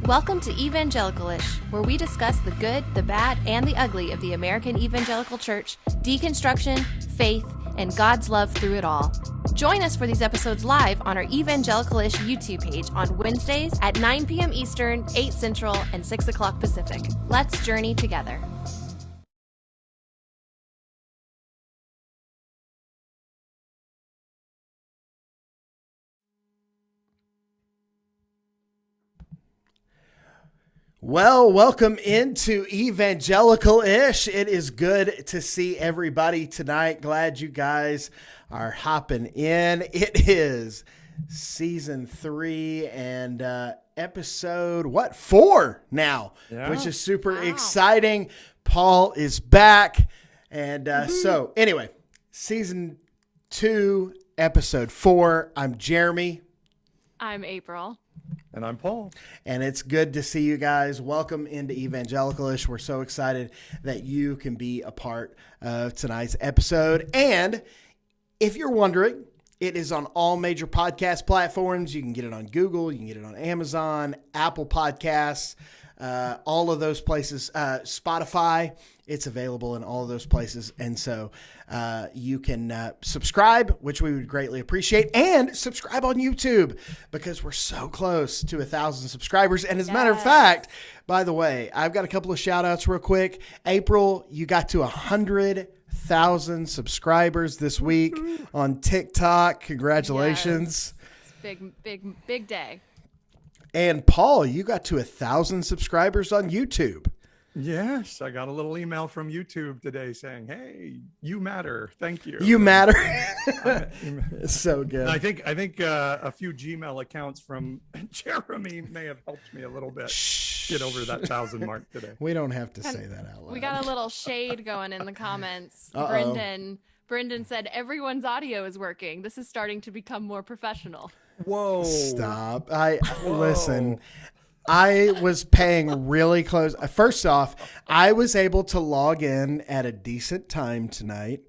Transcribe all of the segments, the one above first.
Welcome to Evangelical-ish, where we discuss the good, the bad, and the ugly of the American Evangelical Church, deconstruction, faith, and God's love through it all. Join us for these episodes live on our Evangelical-ish YouTube page on Wednesdays at 9 p.m. Eastern, 8 Central, and 6 o'clock Pacific. Let's journey together. Well, welcome into Evangelical-ish. It is good to see everybody tonight. Glad you guys are hopping in. It is season 3 and episode, 4 now, which is super exciting. Paul is back. And so anyway, season 2, episode 4. I'm Jeremy. I'm April. And I'm Paul. And it's good to see you guys. Welcome into Evangelical-ish. We're so excited that you can be a part of tonight's episode. And if you're wondering, it is on all major podcast platforms. You can get it on Google. You can get it on Amazon, Apple Podcasts, all of those places. Spotify, it's available in all of those places. And so you can subscribe, which we would greatly appreciate, and subscribe on YouTube because we're so close to 1,000 subscribers. And as a matter of fact, by the way, I've got a couple of shout outs real quick. April, you got to 100,000 subscribers this week on TikTok. Congratulations. Yes. Big day. And Paul, you got to 1,000 subscribers on YouTube. Yes, I got a little email from YouTube today saying, "Hey, you matter. Thank you. You matter." It's so good. And I think a few Gmail accounts from Jeremy may have helped me a little bit get over that 1,000 mark today. We don't have to say that out loud. We got a little shade going in the comments. Brendan said everyone's audio is working. This is starting to become more professional. Whoa! Stop. Listen. I was paying really close. First off, I was able to log in at a decent time tonight.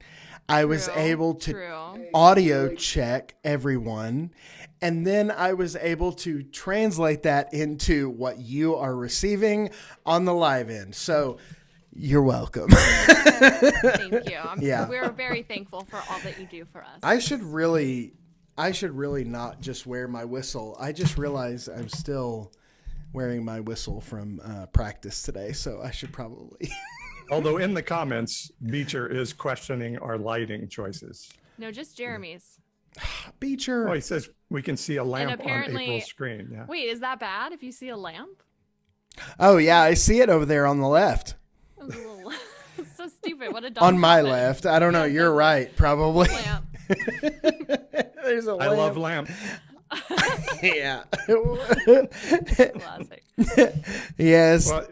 I was able to audio check everyone. And then I was able to translate that into what you are receiving on the live end. So you're welcome. Thank you. We're very thankful for all that you do for us. I should really not just wear my whistle. I just realized I'm still wearing my whistle from practice today, so I should probably. Although in the comments, Beecher is questioning our lighting choices. No, just Jeremy's. Beecher. Oh, he says we can see a lamp on apparently, April's screen. Yeah. Wait, is that bad if you see a lamp? Oh, yeah, I see it over there on the left. It's so stupid. What a dumb on my comment. left. I don't know. You're right, probably. Lamp. There's a lamp. I love lamp. Yeah. Classic. Yes. Well,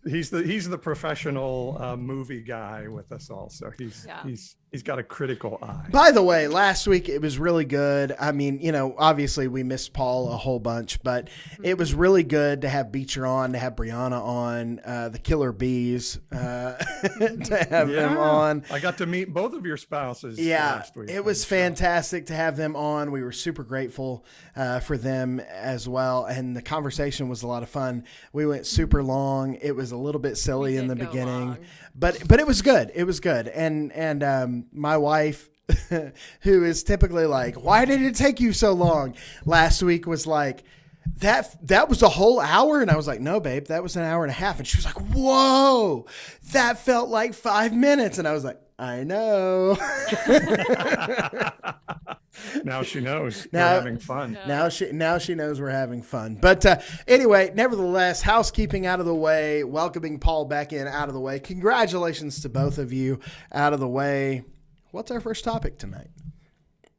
he's the professional movie guy with us all, so he's got a critical eye. By the way, last week it was really good. I mean, obviously we missed Paul a whole bunch, but it was really good to have Beecher on, to have Brianna on, the Killer Bees, to have them on. I got to meet both of your spouses last week. It was fantastic to have them on. We were super grateful for them as well, and the conversation was a lot of fun. We went super long. It was a little bit silly in the beginning, but it was good. It was good, and my wife, who is typically like, "Why did it take you so long?" last week was like, that was a whole hour, and I was like, "No, babe, that was an hour and a half." And she was like, "Whoa, that felt like 5 minutes," and I was like, "I know." Now she knows we're having fun. Now she knows we're having fun. But anyway, nevertheless, housekeeping out of the way, welcoming Paul back in out of the way. Congratulations to both of you out of the way. What's our first topic tonight?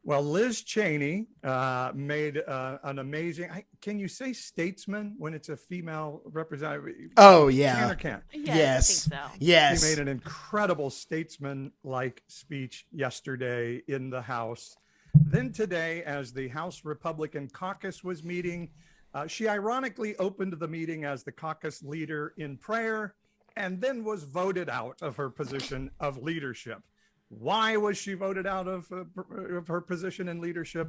Well, Liz Cheney made an amazing. Can you say statesman when it's a female representative? Oh, yeah. Can or can't? Yes. I think so. Yes. She made an incredible statesman-like speech yesterday in the House. Then today, as the House Republican caucus was meeting, she ironically opened the meeting as the caucus leader in prayer and then was voted out of her position of leadership. Why was she voted out of her position in leadership?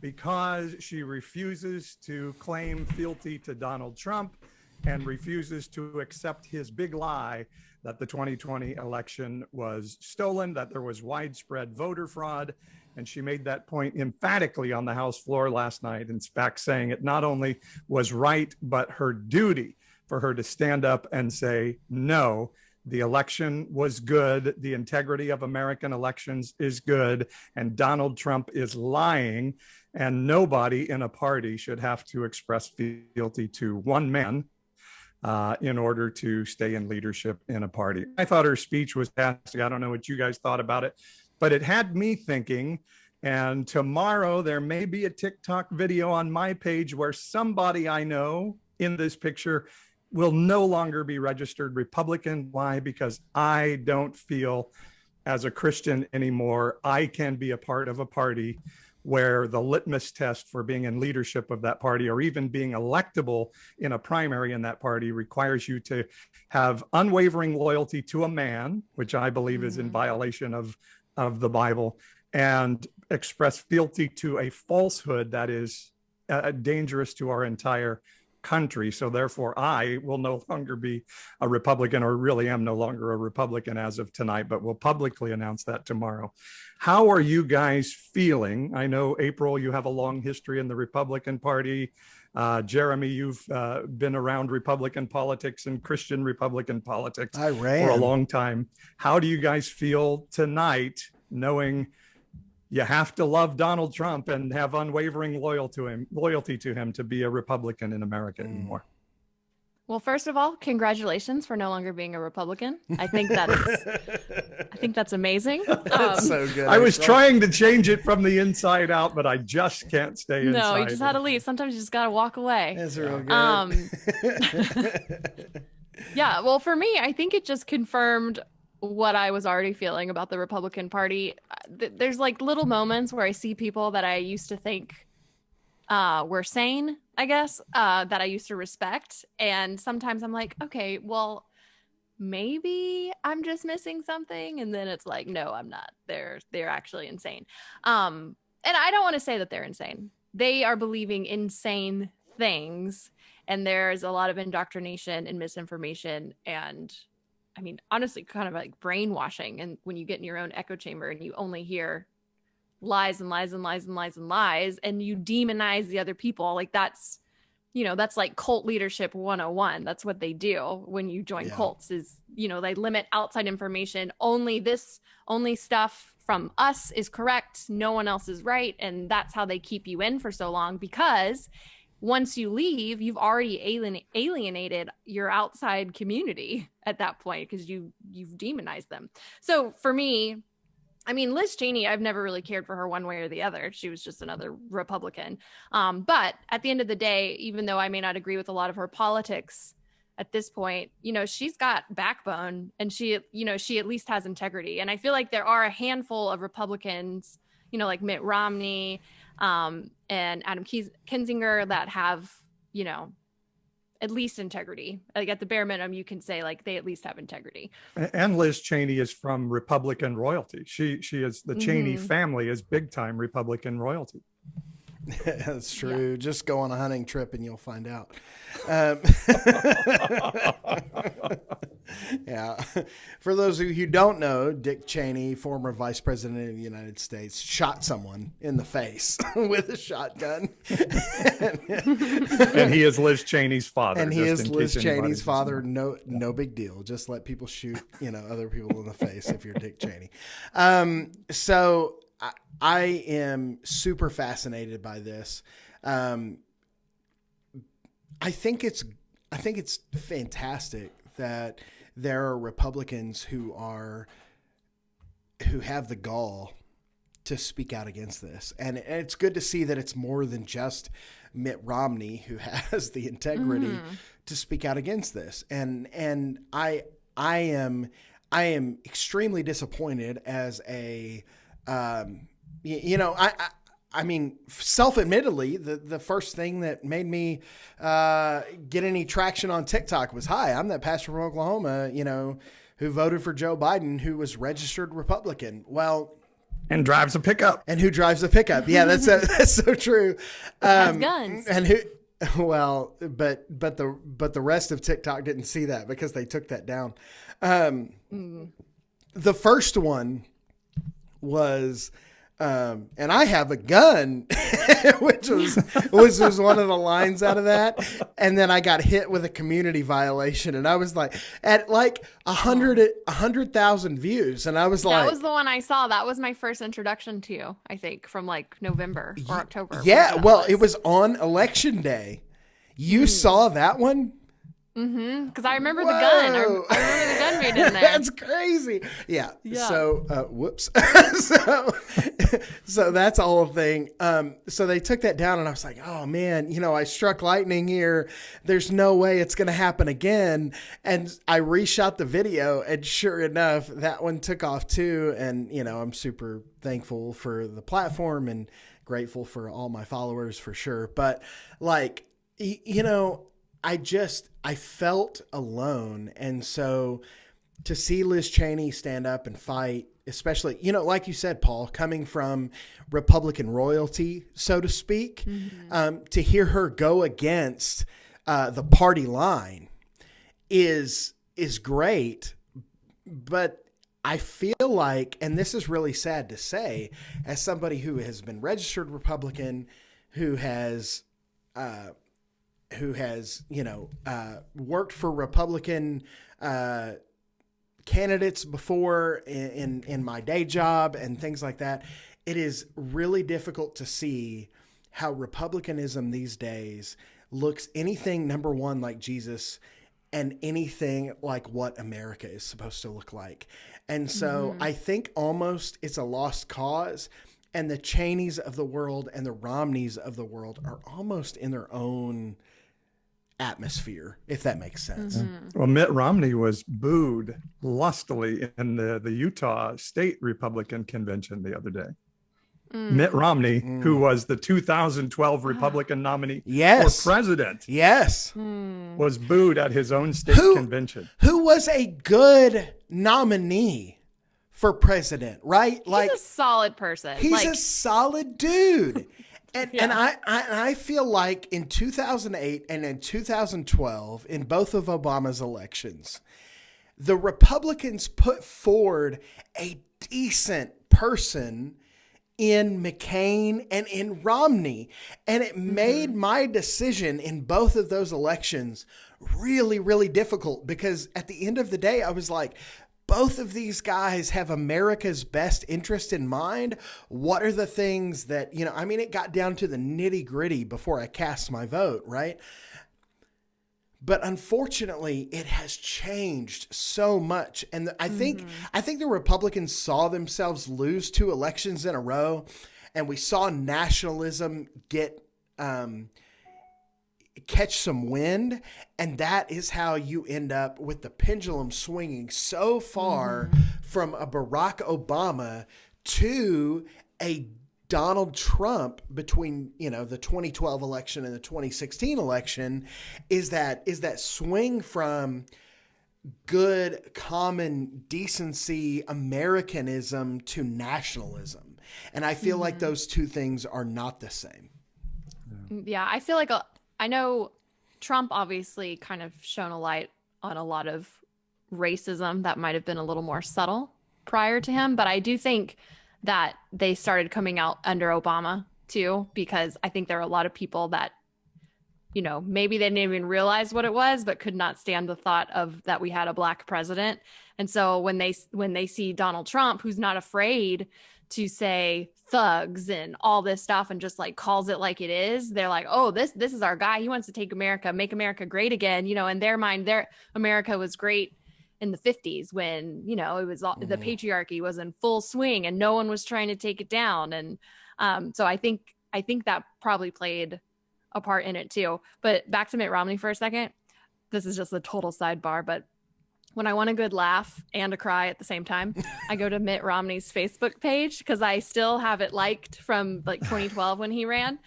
because she refuses to claim fealty to Donald Trump and refuses to accept his big lie that the 2020 election was stolen, that there was widespread voter fraud. And she made that point emphatically on the House floor last night, in fact, saying it not only was right, but her duty for her to stand up and say, no, the election was good. The integrity of American elections is good. And Donald Trump is lying. And nobody in a party should have to express fealty to one man in order to stay in leadership in a party. I thought her speech was fantastic. I don't know what you guys thought about it, but it had me thinking. And tomorrow there may be a TikTok video on my page where somebody I know in this picture will no longer be registered Republican. Why? Because I don't feel as a Christian anymore I can be a part of a party where the litmus test for being in leadership of that party or even being electable in a primary in that party requires you to have unwavering loyalty to a man, which I believe is in violation of the Bible, and express fealty to a falsehood that is dangerous to our entire country. So therefore, I will no longer be a Republican, or really am no longer a Republican as of tonight, but we'll publicly announce that tomorrow. How are you guys feeling? I know, April, you have a long history in the Republican Party. Jeremy, you've been around Republican politics and Christian Republican politics for a long time. How do you guys feel tonight, knowing you have to love Donald Trump and have unwavering loyalty to him to be a Republican in America anymore? Well, first of all, congratulations for no longer being a Republican. I think that's amazing. That's so good. I was trying to change it from the inside out, but I just can't stay inside. No, you just had to leave. Sometimes you just got to walk away. That's real good. Yeah, well, for me, I think it just confirmed what I was already feeling about the Republican Party. There's like little moments where I see people that I used to think were sane, I guess, that I used to respect. And sometimes I'm like, okay, well, maybe I'm just missing something. And then it's like, no, I'm not. They're actually insane. And I don't want to say that they're insane. They are believing insane things. And there's a lot of indoctrination and misinformation, and I mean, honestly, kind of like brainwashing. And when you get in your own echo chamber and you only hear lies and lies and lies and lies and lies, and you demonize the other people, like that's like cult leadership 101. That's what they do when you join cults is, they limit outside information. Only stuff from us is correct. No one else is right. And that's how they keep you in for so long, because once you leave, you've already alienated your outside community at that point, because you've demonized them. So for me, I mean, Liz Cheney, I've never really cared for her one way or the other. She was just another Republican. But at the end of the day, even though I may not agree with a lot of her politics at this point, she's got backbone, and she at least has integrity. And I feel like there are a handful of Republicans, like Mitt Romney, and Adam Kinzinger, that have, at least integrity. Like at the bare minimum, you can say like they at least have integrity. And Liz Cheney is from Republican royalty. She is, the Cheney family is big time Republican royalty. That's true. Yeah. Just go on a hunting trip and you'll find out. Yeah. For those of you who don't know, Dick Cheney, former vice president of the United States, shot someone in the face with a shotgun. And he is Liz Cheney's father. And he is Liz Cheney's father. No big deal. Just let people shoot, other people in the face if you're Dick Cheney. So I am super fascinated by this. I think it's fantastic that there are Republicans who have the gall to speak out against this. And it's good to see that it's more than just Mitt Romney who has the integrity to speak out against this. And I am extremely disappointed as a, I mean, self-admittedly, the first thing that made me get any traction on TikTok was, hi, I'm that pastor from Oklahoma, who voted for Joe Biden, who was registered Republican. Well, And drives a pickup. And who drives a pickup? Yeah, that's so true. Has guns. And who? Well, but the rest of TikTok didn't see that because they took that down. The first one was, and I have a gun, which was one of the lines out of that. And then I got hit with a community violation, and I was like, at like 100,000 views, and I was like, that was the one I saw. That was my first introduction to you, I think, from like November or October. Yeah, well, it was on election day. You saw that one? Mm-hmm. Because I remember the gun. I remember the gun being in there. That's crazy. Yeah. So, whoops. so that's a whole thing. So they took that down, and I was like, oh man, I struck lightning here. There's no way it's going to happen again. And I reshot the video, and sure enough, that one took off too. And, I'm super thankful for the platform and grateful for all my followers for sure. But like, I felt alone. And so to see Liz Cheney stand up and fight, especially, like you said, Paul, coming from Republican royalty, so to speak, to hear her go against the party line is great. But I feel like, and this is really sad to say, as somebody who has been registered Republican, who has worked for Republican candidates before in my day job and things like that, it is really difficult to see how Republicanism these days looks anything, number one, like Jesus, and anything like what America is supposed to look like. And so I think almost it's a lost cause. And the Cheneys of the world and the Romneys of the world are almost in their own atmosphere, if that makes sense. Well, Mitt Romney was booed lustily in the Utah State Republican Convention the other day. Mitt Romney, who was the 2012 Republican nominee for president, was booed at his own state convention. Who was a good nominee for president, right? He's a solid person. He's a solid dude. And I feel like in 2008 and in 2012, in both of Obama's elections, the Republicans put forward a decent person in McCain and in Romney. And it made my decision in both of those elections really, really difficult, because at the end of the day, I was like, both of these guys have America's best interest in mind. What are the things that, it got down to the nitty gritty before I cast my vote, right? But unfortunately, it has changed so much. And I think the Republicans saw themselves lose 2 elections in a row, and we saw nationalism catch some wind, and that is how you end up with the pendulum swinging so far from a Barack Obama to a Donald Trump between, the 2012 election and the 2016 election, is that swing from good, common decency, Americanism to nationalism. And I feel like those two things are not the same. Yeah, I feel like I know Trump obviously kind of shone a light on a lot of racism that might have been a little more subtle prior to him, but I do think that they started coming out under Obama too, because I think there are a lot of people that, maybe they didn't even realize what it was, but could not stand the thought of that we had a black president. And so when they see Donald Trump, who's not afraid to say thugs and all this stuff and just like calls it like it is, they're like, oh, this is our guy. He wants to take America, make America great again. In their mind, America was great in the 50s when, it was all, the patriarchy was in full swing and no one was trying to take it down. And so I think that probably played a part in it too. But back to Mitt Romney for a second. This is just a total sidebar, but when I want a good laugh and a cry at the same time, I go to Mitt Romney's Facebook page because I still have it liked from like 2012 when he ran.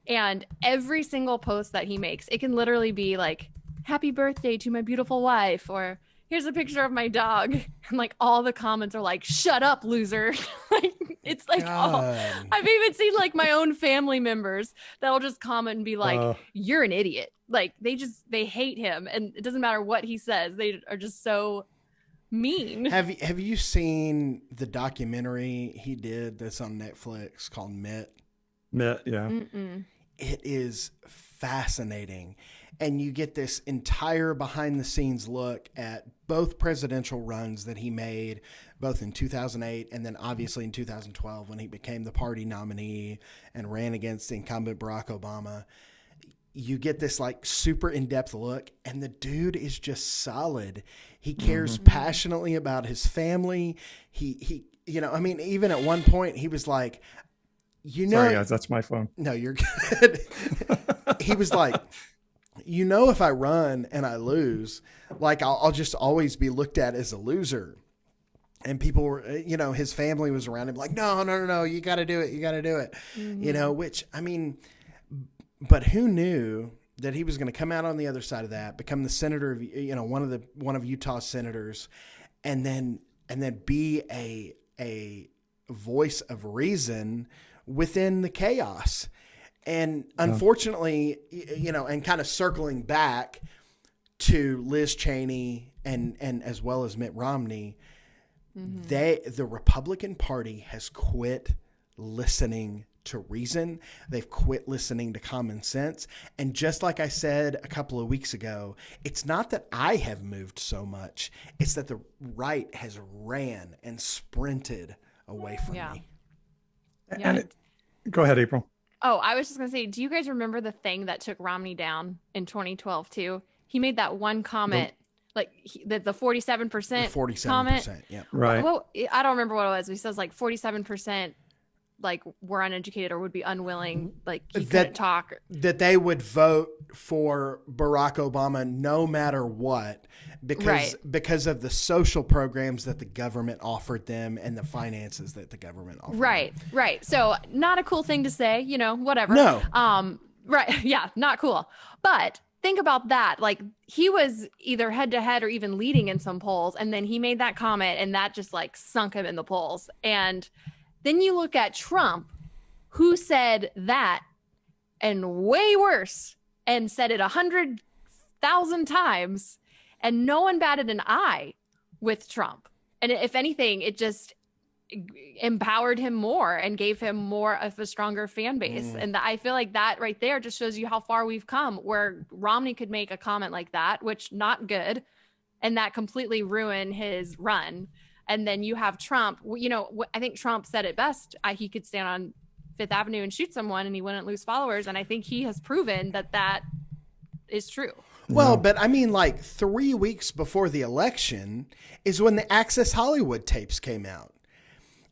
And every single post that he makes, it can literally be like, happy birthday to my beautiful wife, or, here's a picture of my dog. And like all the comments are like, shut up, loser. Like, it's like, oh, I've even seen like my own family members that'll just comment and be like, you're an idiot. Like they hate him. And it doesn't matter what he says. They are just so mean. Have you seen the documentary he did that's on Netflix called Mitt? Mitt, yeah. Mm-mm. It is fascinating. And you get this entire behind the scenes look at both presidential runs that he made, both in 2008 and then obviously in 2012 when he became the party nominee and ran against incumbent Barack Obama. You get this like super in-depth look, and the dude is just solid. He cares passionately about his family. He, I mean, even at one point he was like, sorry guys, that's my phone. No, you're good. He was like, if I run and I lose, like I'll just always be looked at as a loser. And people were, his family was around him like, no, you got to do it. You got to do it. Which, I mean, but who knew that he was going to come out on the other side of that, become the senator of, one of Utah's senators, and then be a voice of reason within the chaos. And unfortunately, and kind of circling back to Liz Cheney and as well as Mitt Romney, the Republican Party has quit listening to reason. They've quit listening to common sense. And just like I said a couple of weeks ago, it's not that I have moved so much. It's that the right has ran and sprinted away from me. And go ahead, April. Oh, I was just going to say, do you guys remember the thing that took Romney down in 2012 too? He made that one comment, the 47% 47%, comment. yeah. Right. Well, I don't remember what it was. He says like 47% like were uneducated or would be unwilling, like he couldn't talk. That they would vote for Barack Obama no matter what because of the social programs that the government offered them and the finances that the government offered them. Right. So not a cool thing to say, whatever. No. Right. Yeah, not cool. But think about that. Like he was either head to head or even leading in some polls. And then he made that comment and that just like sunk him in the polls. And then you look at Trump, who said that and way worse and said it 100,000 times, and no one batted an eye with Trump. And if anything, it just empowered him more and gave him more of a stronger fan base. And I feel like that right there just shows you how far we've come, where Romney could make a comment like that, which not good, and that completely ruin his run. And then you have Trump, I think Trump said it best. He could stand on Fifth Avenue and shoot someone and he wouldn't lose followers. And I think he has proven that is true. Well, but I mean, like 3 weeks before the election is when the Access Hollywood tapes came out.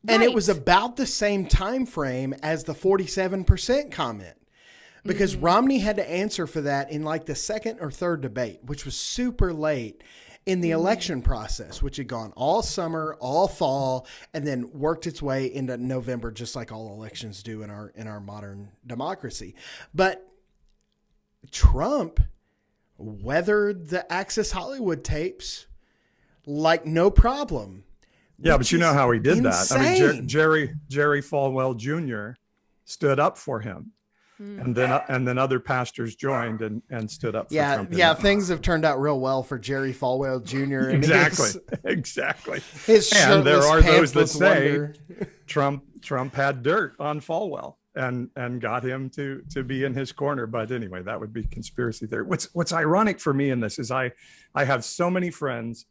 And it was about the same time frame as the 47% comment. Because Romney had to answer for that in like the second or third debate, which was super late in the election process, which had gone all summer, all fall, and then worked its way into November, just like all elections do in our modern democracy. But Trump weathered the Access Hollywood tapes like no problem. Yeah, but you know how he did insane. that. I mean, Jerry Falwell Jr. stood up for him. And then other pastors joined and stood up for Trump. Yeah, things have turned out real well for Jerry Falwell Jr. Exactly. And there are those that say wonder. Trump had dirt on Falwell and got him to be in his corner. But anyway, that would be conspiracy theory. What's ironic for me in this is I have so many friends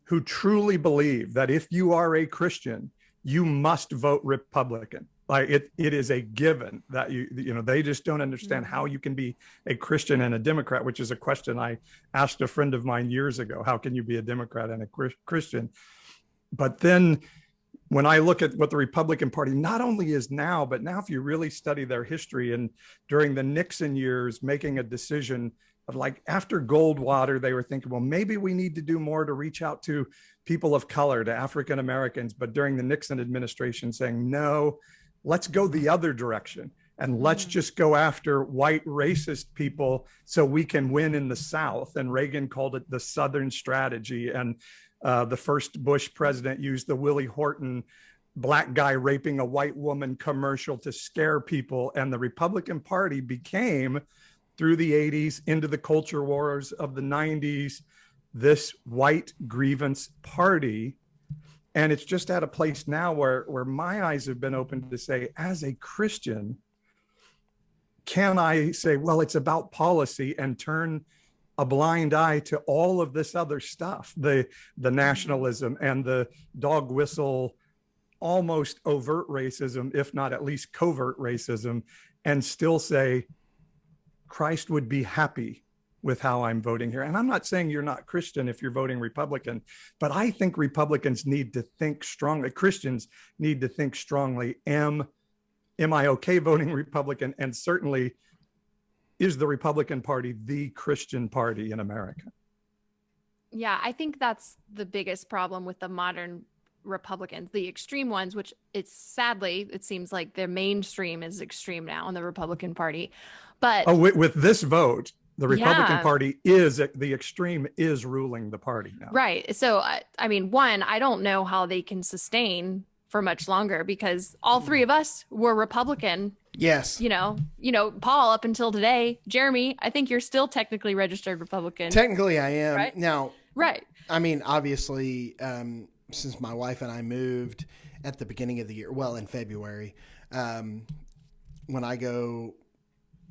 who truly believe that if you are a Christian, you must vote Republican. Like it is a given that they just don't understand how you can be a Christian and a Democrat, which is a question I asked a friend of mine years ago. How can you be a Democrat and a Christian? But then when I look at what the Republican Party not only is now, but now if you really study their history and during the Nixon years, making a decision of like after Goldwater, they were thinking, well, maybe we need to do more to reach out to people of color, to African Americans. But during the Nixon administration saying, no, let's go the other direction. and let's just go after white racist people so we can win in the South. And Reagan called it the Southern strategy. And the first Bush president used the Willie Horton black guy raping a white woman commercial to scare people. And the Republican Party became, through the 80s into the culture wars of the 90s, this white grievance party. And it's just at a place now where my eyes have been opened to say, as a Christian, can I say, well, it's about policy, and turn a blind eye to all of this other stuff, the nationalism and the dog whistle, almost overt racism, if not at least covert racism, and still say, Christ would be happy with how I'm voting here. And I'm not saying you're not Christian if you're voting Republican, but I think Republicans need to think strongly. Christians need to think strongly. Am I okay voting Republican? And certainly, is the Republican Party the Christian party in America? Yeah, I think that's the biggest problem with the modern Republicans, the extreme ones, which it's sadly, it seems like the mainstream is extreme now in the Republican Party. But with this vote, the Republican Party is, the extreme is ruling the party now. Right. So, I mean, one, I don't know how they can sustain for much longer, because all three of us were Republican. Yes. You know, Paul, up until today. Jeremy, I think you're still technically registered Republican. Technically, I am. Right? Now, right. I mean, obviously, since my wife and I moved at the beginning of the year, well, in February, when I go,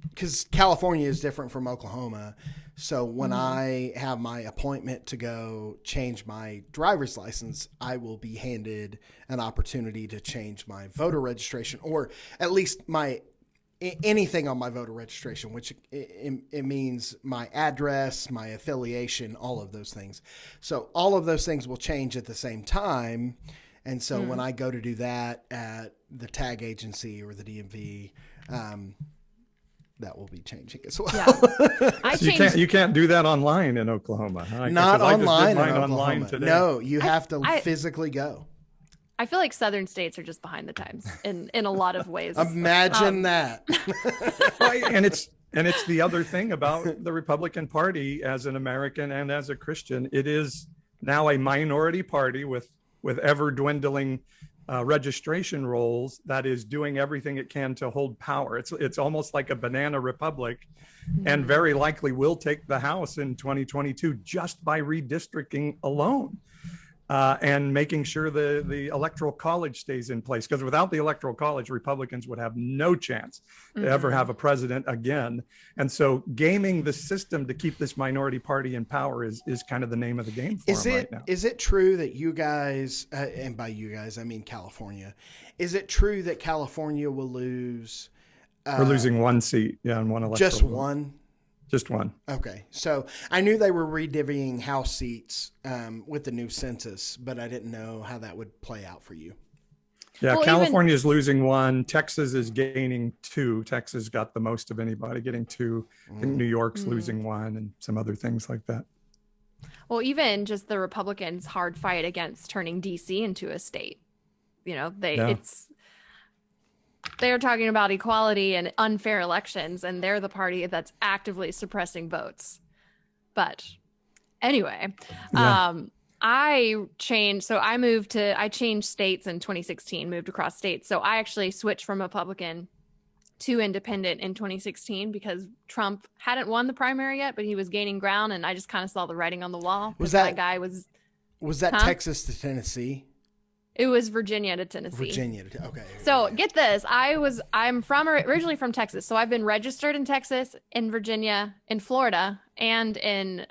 because California is different from Oklahoma. So when I have my appointment to go change my driver's license, I will be handed an opportunity to change my voter registration, or at least anything on my voter registration, which it means my address, my affiliation, all of those things. So all of those things will change at the same time. And so when I go to do that at the tag agency or the DMV, that will be changing as well. Yeah. So you can't do that online in Oklahoma. Huh? Not online in Oklahoma. Online today. No, you have to physically go. I feel like southern states are just behind the times in a lot of ways. Imagine that. And it's the other thing about the Republican Party as an American and as a Christian. It is now a minority party with ever dwindling registration rolls that is doing everything it can to hold power. It's almost like a banana republic, and very likely will take the House in 2022 just by redistricting alone, and making sure the electoral college stays in place. Because without the electoral college, Republicans would have no chance to ever have a president again. And so gaming the system to keep this minority party in power is kind of the name of the game for them right now. Is it true that you guys, and by you guys, I mean California, is it true that California will lose? We're losing one seat, in one electoral Just vote. one? Just one. Okay. So I knew they were redivvying House seats with the new census, but I didn't know how that would play out for you. Yeah, well, California is losing one. Texas is gaining two. Texas got the most of anybody, getting two. I think New York's losing one, and some other things like that. Well, even just the Republicans' hard fight against turning D.C. into a state. You know, they're talking about equality and unfair elections, and they're the party that's actively suppressing votes. But anyway, I changed states in 2016, moved across states. So I actually switched from Republican to independent in 2016 because Trump hadn't won the primary yet, but he was gaining ground, and I just kind of saw the writing on the wall. Was that Texas to Tennessee? It was Virginia to Tennessee. Okay. So get this, I'm originally from Texas. So I've been registered in Texas, in Virginia, in Florida, and in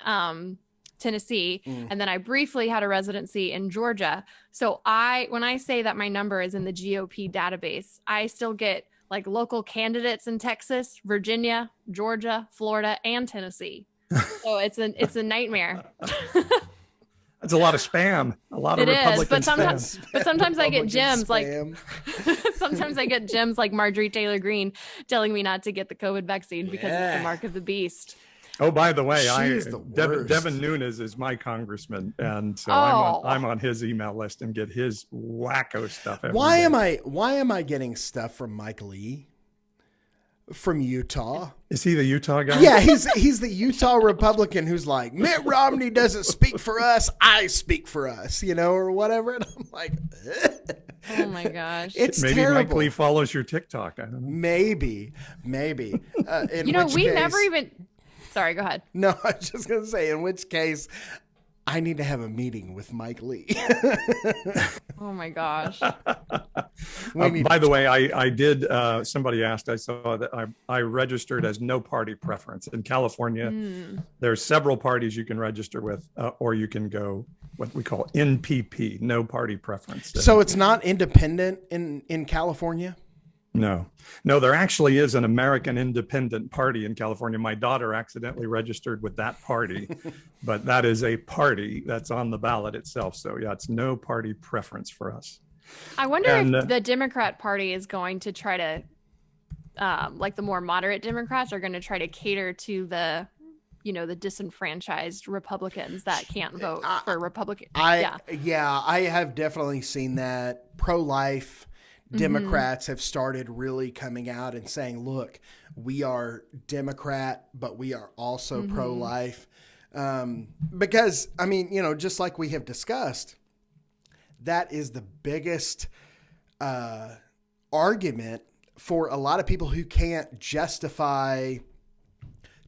Tennessee. And then I briefly had a residency in Georgia. So when I say that my number is in the GOP database, I still get like local candidates in Texas, Virginia, Georgia, Florida, and Tennessee. So it's a nightmare. That's a lot of spam. A lot of Republican spam. But sometimes I get gems sometimes I get gems like Marjorie Taylor Greene telling me not to get the COVID vaccine because it's the mark of the beast. Oh, by the way, Devin Nunes is my congressman, and so I'm on his email list and get his wacko stuff every day. Why am I getting stuff from Mike Lee? from Utah. Is he the Utah guy? Yeah, he's the Utah Republican who's like, Mitt Romney doesn't speak for us, I speak for us, or whatever. And I'm like, Oh my gosh. it's Maybe terrible. Mike Lee follows your TikTok. I don't know. Maybe. In which we case- never even. Sorry, go ahead. No, I was just gonna say, in which case, I need to have a meeting with Mike Lee. Oh my gosh. By the way, I did, somebody asked, I saw that I registered as no party preference. In California, there's several parties you can register with, or you can go what we call NPP, no party preference. So it's not independent in California? No, there actually is an American Independent Party in California. My daughter accidentally registered with that party, but that is a party that's on the ballot itself. So yeah, it's no party preference for us. I wonder if the Democrat Party is going to try to, like the more moderate Democrats are going to try to cater to the disenfranchised Republicans that can't vote for Republican. I have definitely seen that. Pro-life Democrats have started really coming out and saying, look, we are Democrat, but we are also pro-life. Because, just like we have discussed, that is the biggest argument for a lot of people who can't justify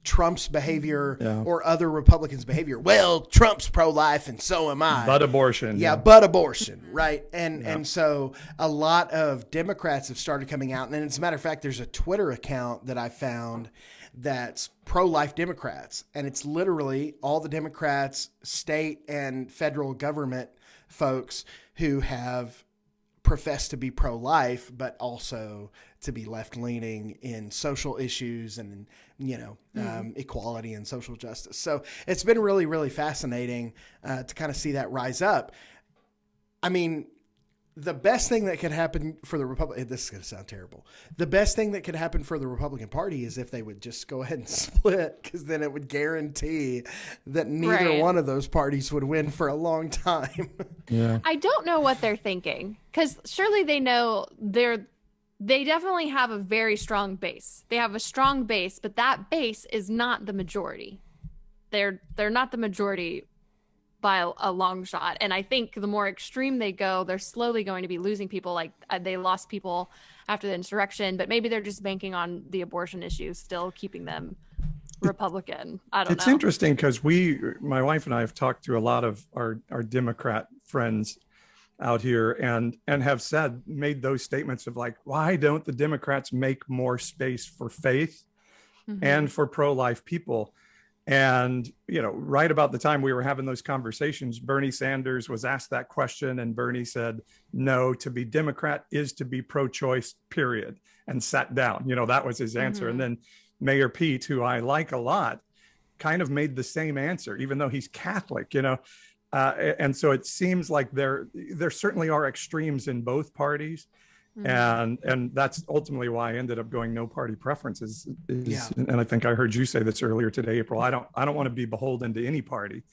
Trump's behavior or other Republicans' behavior. Well, Trump's pro-life and so am I. But abortion. Yeah, but abortion, right? And so a lot of Democrats have started coming out. And as a matter of fact, there's a Twitter account that I found that's pro-life Democrats. And it's literally all the Democrats, state and federal government folks who have professed to be pro-life, but also to be left-leaning in social issues and, equality and social justice. So it's been really, really fascinating to kind of see that rise up. I mean, the best thing that could happen for the Republican, this is going to sound terrible. The best thing that could happen for the Republican Party is if they would just go ahead and split, because then it would guarantee that neither one of those parties would win for a long time. Yeah. I don't know what they're thinking, because surely they know they definitely have a very strong base. They have a strong base, but that base is not the majority. They're not the majority by a long shot. And I think the more extreme they go, they're slowly going to be losing people. Like they lost people after the insurrection, but maybe they're just banking on the abortion issue, still keeping them Republican. I don't know. It's interesting because my wife and I have talked to a lot of our Democrat friends out here and have made those statements of like, why don't the Democrats make more space for faith and for pro-life people? And, right about the time we were having those conversations, Bernie Sanders was asked that question, and Bernie said, no, to be Democrat is to be pro-choice, period, and sat down. That was his answer. And then Mayor Pete, who I like a lot, kind of made the same answer, even though he's Catholic, and so it seems like there certainly are extremes in both parties. And that's ultimately why I ended up going no party preferences. And I think I heard you say this earlier today, April. I don't want to be beholden to any party,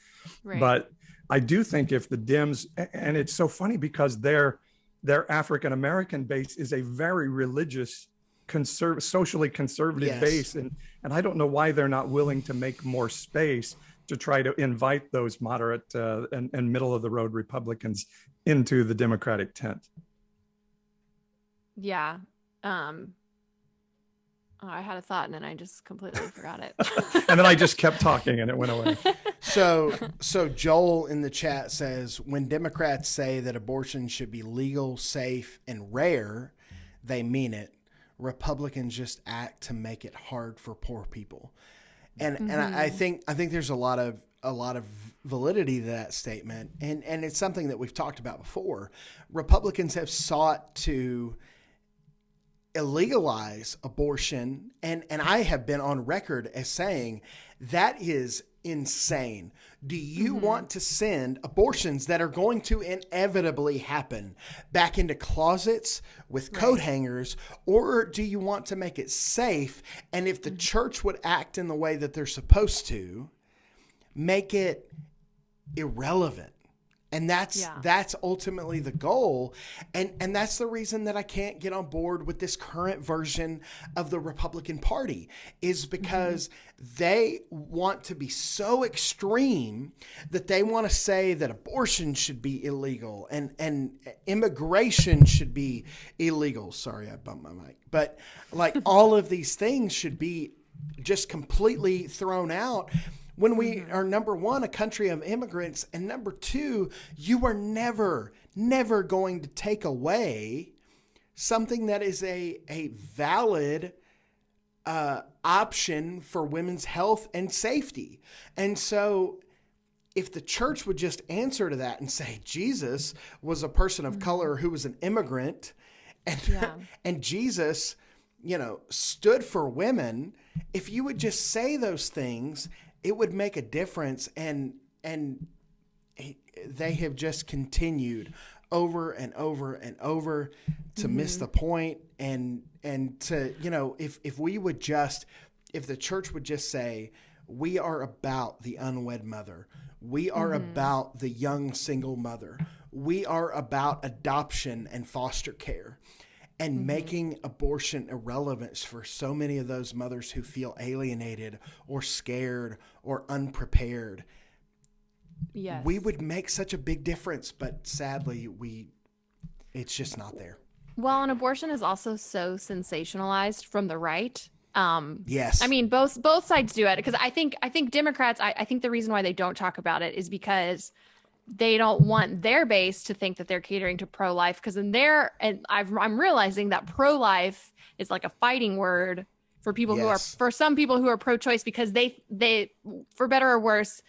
but I do think if the Dems, and it's so funny because their African American base is a very religious, socially conservative base, and I don't know why they're not willing to make more space to try to invite those moderate and middle of the road Republicans into the Democratic tent. Yeah. I had a thought and then I just completely forgot it. And then I just kept talking and it went away. So Joel in the chat says, when Democrats say that abortion should be legal, safe, and rare, they mean it. Republicans just act to make it hard for poor people. And I think there's a lot of validity to that statement. And it's something that we've talked about before. Republicans have sought to illegalize abortion, and I have been on record as saying that is insane. Do you want to send abortions that are going to inevitably happen back into closets with coat hangers, or do you want to make it safe? And if the church would act in the way that they're supposed to, make it irrelevant And that's ultimately the goal. And that's the reason that I can't get on board with this current version of the Republican Party, is because they want to be so extreme that they want to say that abortion should be illegal and immigration should be illegal. Sorry, I bumped my mic. But like all of these things should be just completely thrown out, when we are, number one, a country of immigrants, and number two, you are never going to take away something that is a valid option for women's health and safety. And so if the church would just answer to that and say Jesus was a person of color who was an immigrant, and Jesus, stood for women, if you would just say those things, it would make a difference. And they have just continued over and over and over to miss the point. And to, if the church would just say, we are about the unwed mother. We are about the young single mother. We are about adoption and foster care. And making abortion irrelevant for so many of those mothers who feel alienated or scared or unprepared. Yes. We would make such a big difference, but sadly, it's just not there. Well, and abortion is also so sensationalized from the right. Yes. I mean, both sides do it, because I think Democrats, I think the reason why they don't talk about it is because they don't want their base to think that they're catering to pro-life, because I'm realizing that pro-life is like a fighting word for people for some people who are pro-choice, because they, for better or worse,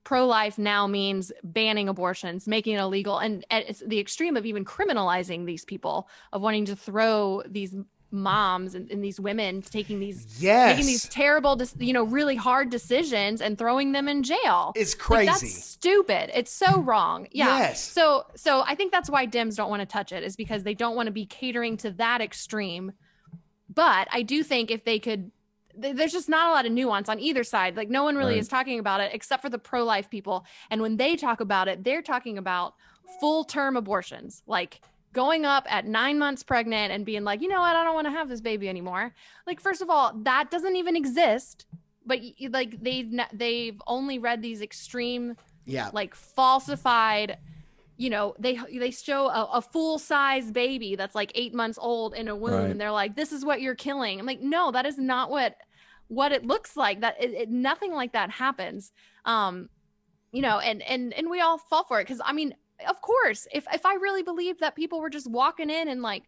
pro-life now means banning abortions, making it illegal. And it's the extreme of even criminalizing these people, of wanting to throw these moms and these women taking these making these terrible, really hard decisions and throwing them in jail. It's crazy. Like, that's stupid. It's so wrong. Yeah. Yes. So I think that's why Dems don't want to touch it, is because they don't want to be catering to that extreme. But I do think if they could, there's just not a lot of nuance on either side. Like, no one really is talking about it except for the pro-life people. And when they talk about it, they're talking about full-term abortions, like going up at 9 months pregnant and being like, you know what, I don't want to have this baby anymore. Like, first of all, that doesn't even exist. But like they've only read these extreme, like falsified, they show a full size baby that's like 8 months old in a womb, and they're like, this is what you're killing. I'm like, no, that is not what it looks like. That nothing like that happens. And we all fall for it, because I mean, of course, if I really believed that people were just walking in and like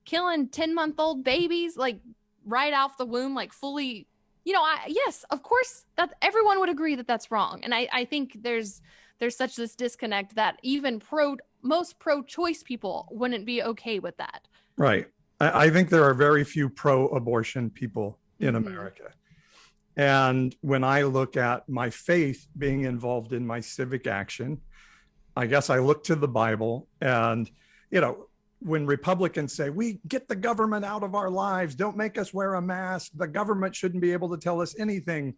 killing 10-month-old babies, like right off the womb, like fully, yes, of course, that everyone would agree that that's wrong. And I think there's such this disconnect that even most pro-choice people wouldn't be okay with that. Right. I think there are very few pro-abortion people in America. And when I look at my faith being involved in my civic action, I guess I look to the Bible, and, when Republicans say, we get the government out of our lives, don't make us wear a mask, the government shouldn't be able to tell us anything,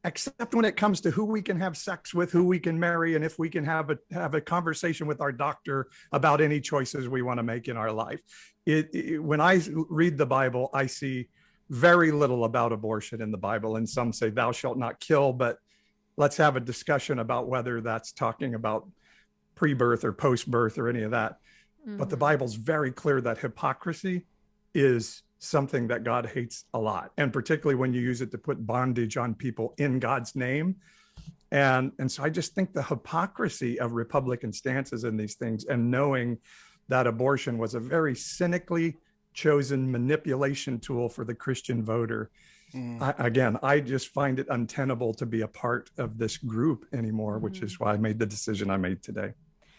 except when it comes to who we can have sex with, who we can marry, and if we can have a conversation with our doctor about any choices we want to make in our life. When I read the Bible, I see very little about abortion in the Bible. And some say, thou shalt not kill, but let's have a discussion about whether that's talking about pre-birth or post-birth or any of that. But the Bible's very clear that hypocrisy is something that God hates a lot, and particularly when you use it to put bondage on people in God's name. And so I just think the hypocrisy of Republican stances in these things, and knowing that abortion was a very cynically chosen manipulation tool for the Christian voter. I just find it untenable to be a part of this group anymore, which is why I made the decision I made today.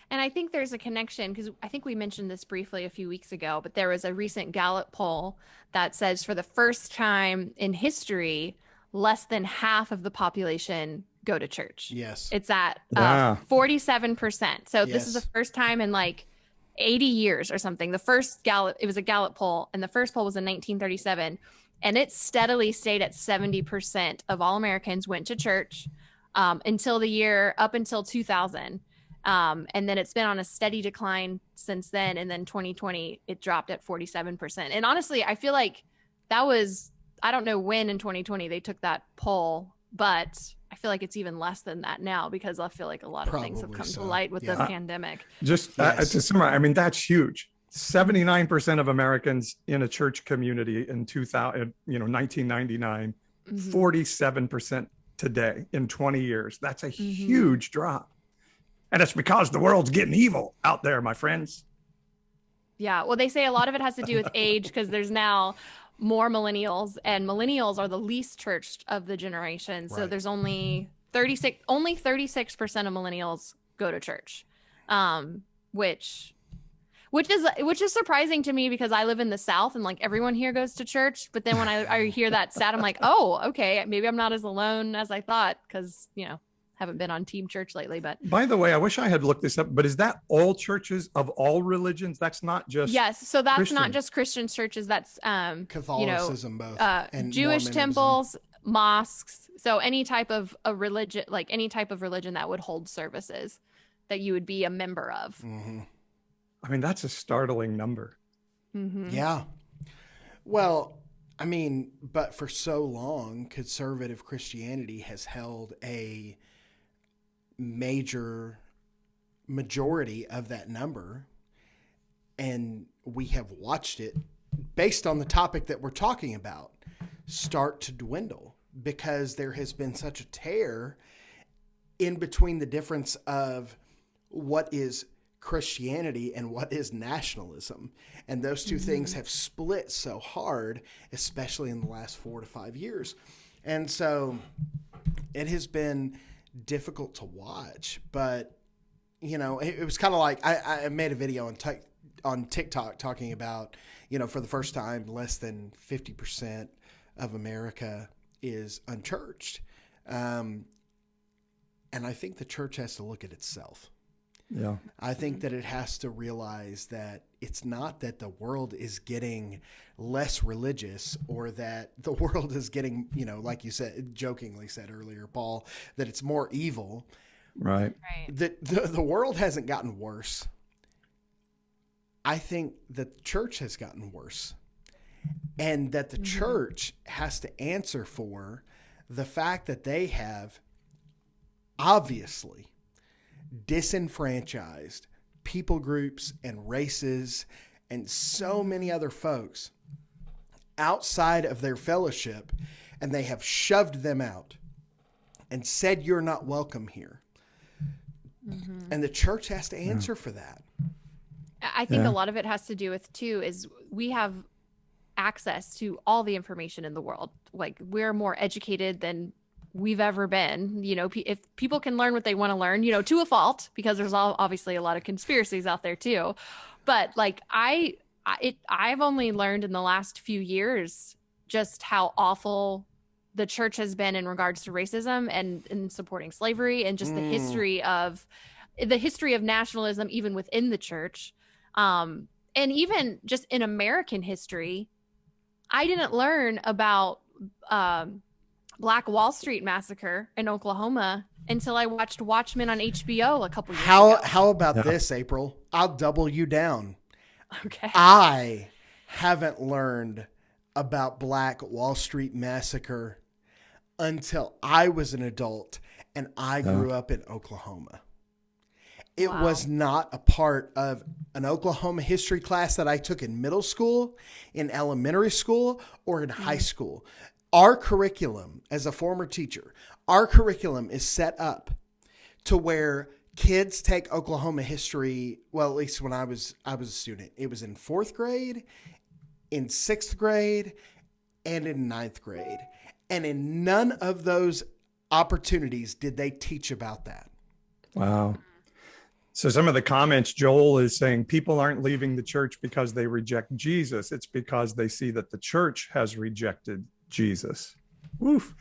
And I think there's a connection, because I think we mentioned this briefly a few weeks ago, but there was a recent Gallup poll that says for the first time in history, less than half of the population go to church. Yes. It's at 47%. So this is the first time in like 80 years or something. The first Gallup, it was a Gallup poll, and the first poll was in 1937. And it steadily stayed at 70% of all Americans went to church up until 2000. And then it's been on a steady decline since then. And then 2020, it dropped at 47%. And honestly, I feel like that was, I don't know when in 2020 they took that poll, but I feel like it's even less than that now because I feel like a lot of things have come to light with the pandemic. Just to summarize, I mean, that's huge. 79% of Americans in a church community in 1999, 47% today in 20 years. That's a huge drop. And it's because the world's getting evil out there, my friends. Yeah. Well, they say a lot of it has to do with age because there's now more millennials, and millennials are the least churched of the generation. So there's only 36% of millennials go to church, which is surprising to me because I live in the South and like everyone here goes to church. But then when I hear that stat, I'm like, oh, okay, maybe I'm not as alone as I thought because, haven't been on team church lately. But by the way, I wish I had looked this up, but is that all churches of all religions? That's not just so that's Christian. Not just Christian churches. That's Catholicism, both and Jewish Mormonism. Temples, mosques. So any type of a religion, like any type of religion that would hold services that you would be a member of. Mm-hmm. I mean, that's a startling number. Mm-hmm. Yeah. Well, I mean, but for so long, conservative Christianity has held a majority of that number, and we have watched it, based on the topic that we're talking about, start to dwindle because there has been such a tear in between the difference of what is Christianity and what is nationalism. And those two things have split so hard, especially in the last 4 to 5 years. And so it has been difficult to watch, but it was kind of like I made a video on TikTok talking about, for the first time, less than 50% of America is unchurched. And I think the church has to look at itself. Yeah. I think that it has to realize that it's not that the world is getting less religious or that the world is getting, like you said, jokingly said earlier, Paul, that it's more evil. Right. The world hasn't gotten worse. I think that the church has gotten worse, and that the church has to answer for the fact that they have obviously disenfranchised people groups and races and so many other folks outside of their fellowship, and they have shoved them out and said, you're not welcome here. And the church has to answer for that. I think a lot of it has to do with too is we have access to all the information in the world. Like, we're more educated than we've ever been. If people can learn what they want to learn, to a fault, because there's obviously a lot of conspiracies out there too. But like I've only learned in the last few years just how awful the church has been in regards to racism and in supporting slavery, and just the history of nationalism, even within the church. And even just in American history, I didn't learn about Black Wall Street massacre in Oklahoma until I watched Watchmen on HBO a couple years ago. How about this, April? I'll double you down. Okay. I haven't learned about Black Wall Street massacre until I was an adult and I grew up in Oklahoma. It was not a part of an Oklahoma history class that I took in middle school, in elementary school, or in high school. Our curriculum, as a former teacher, our curriculum is set up to where kids take Oklahoma history. Well, at least when I was a student, it was in 4th grade, in 6th grade, and in 9th grade. And in none of those opportunities did they teach about that. Wow. So some of the comments, Joel is saying people aren't leaving the church because they reject Jesus. It's because they see that the church has rejected Jesus. Woof.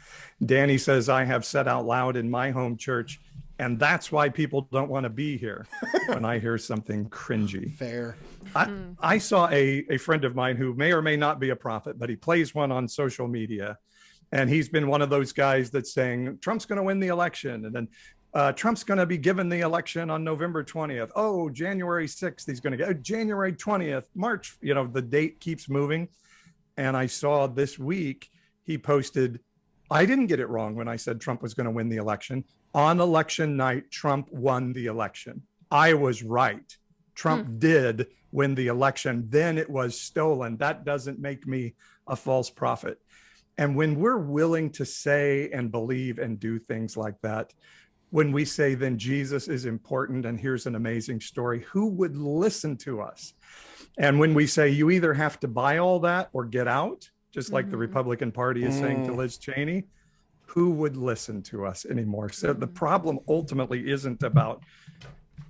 Danny says, I have said out loud in my home church, and that's why people don't want to be here when I hear something cringy. Fair. I saw a friend of mine who may or may not be a prophet, but he plays one on social media. And he's been one of those guys that's saying Trump's going to win the election. And then Trump's going to be given the election on November 20th. Oh, January 6th, he's going to get January 20th, March. The date keeps moving. And I saw this week he posted, I didn't get it wrong when I said Trump was going to win the election. On election night, Trump won the election. I was right. Trump did win the election. Then it was stolen. That doesn't make me a false prophet. And when we're willing to say and believe and do things like that, when we say then Jesus is important and here's an amazing story, who would listen to us? And when we say you either have to buy all that or get out, just like the Republican Party is saying to Liz Cheney, who would listen to us anymore? So the problem ultimately isn't about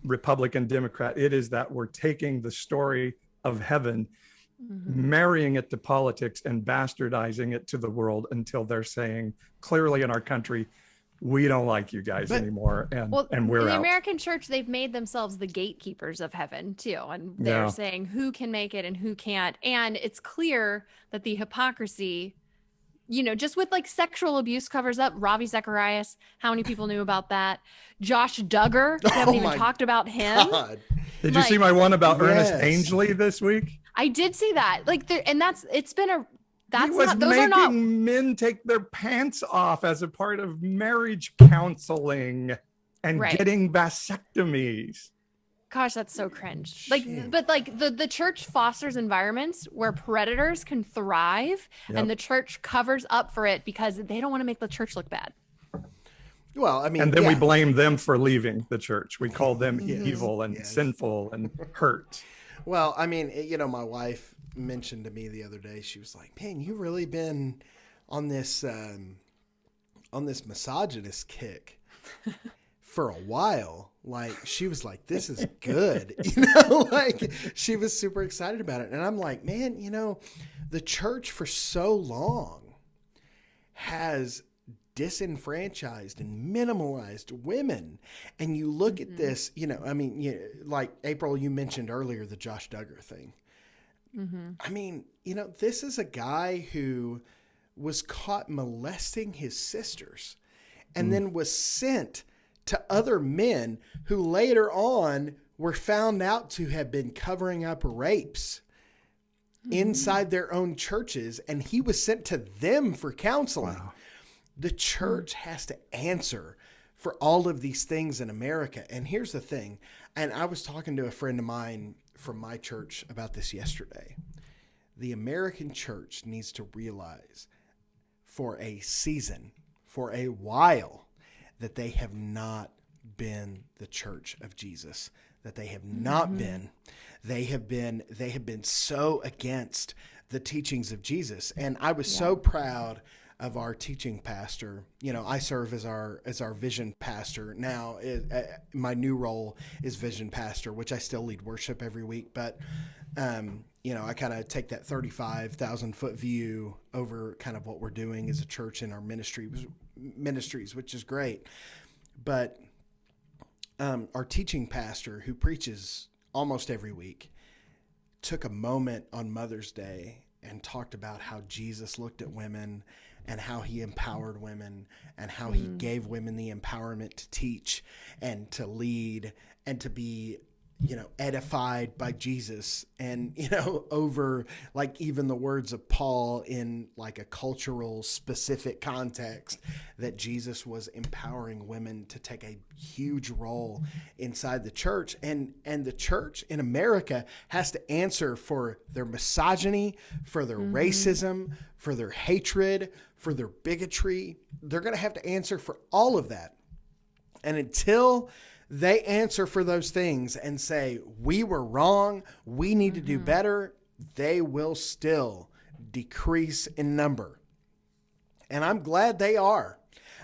Republican, Democrat. It is that we're taking the story of heaven, marrying it to politics and bastardizing it to the world until they're saying clearly in our country, we don't like you guys anymore. And we're in the out. American church, they've made themselves the gatekeepers of heaven too. And they're saying who can make it and who can't. And it's clear that the hypocrisy, just with like sexual abuse covers up. Ravi Zacharias, how many people knew about that? Josh Duggar, we haven't even talked about him. God. Did you see my one about Ernest Angley this week? I did see that. He was making men take their pants off as a part of marriage counseling and getting vasectomies. Gosh, that's so cringe. The church fosters environments where predators can thrive, and the church covers up for it because they don't want to make the church look bad. Well, I mean, and then we blame them for leaving the church. We call them evil and sinful and hurt. Well, I mean, my wife mentioned to me the other day, she was like, man, you've really been on this misogynist kick for a while. Like, she was like, this is good. Like she was super excited about it. And I'm like, man, the church for so long has disenfranchised and minimalized women. And you look at this, like April, you mentioned earlier, the Josh Duggar thing. I mean, this is a guy who was caught molesting his sisters and then was sent to other men who later on were found out to have been covering up rapes inside their own churches. And he was sent to them for counseling. Wow. The church has to answer for all of these things in America. And here's the thing. And I was talking to a friend of mine from my church about this yesterday. The American church needs to realize for a season, for a while, that they have not been the church of Jesus, that they have not been. They have been so against the teachings of Jesus. And I was so proud of our teaching pastor. I serve as our vision pastor now. My new role is vision pastor, which I still lead worship every week. But, I kind of take that 35,000 foot view over kind of what we're doing as a church in our ministries, which is great. But our teaching pastor, who preaches almost every week, took a moment on Mother's Day and talked about how Jesus looked at women and how he empowered women and how he gave women the empowerment to teach and to lead and to be, edified by Jesus. And, over like even the words of Paul in like a cultural specific context, that Jesus was empowering women to take a huge role inside the church. And the church in America has to answer for their misogyny, for their racism, for their hatred, for their bigotry. They're going to have to answer for all of that. And until they answer for those things and say, we were wrong, we need to do better, they will still decrease in number. And I'm glad they are.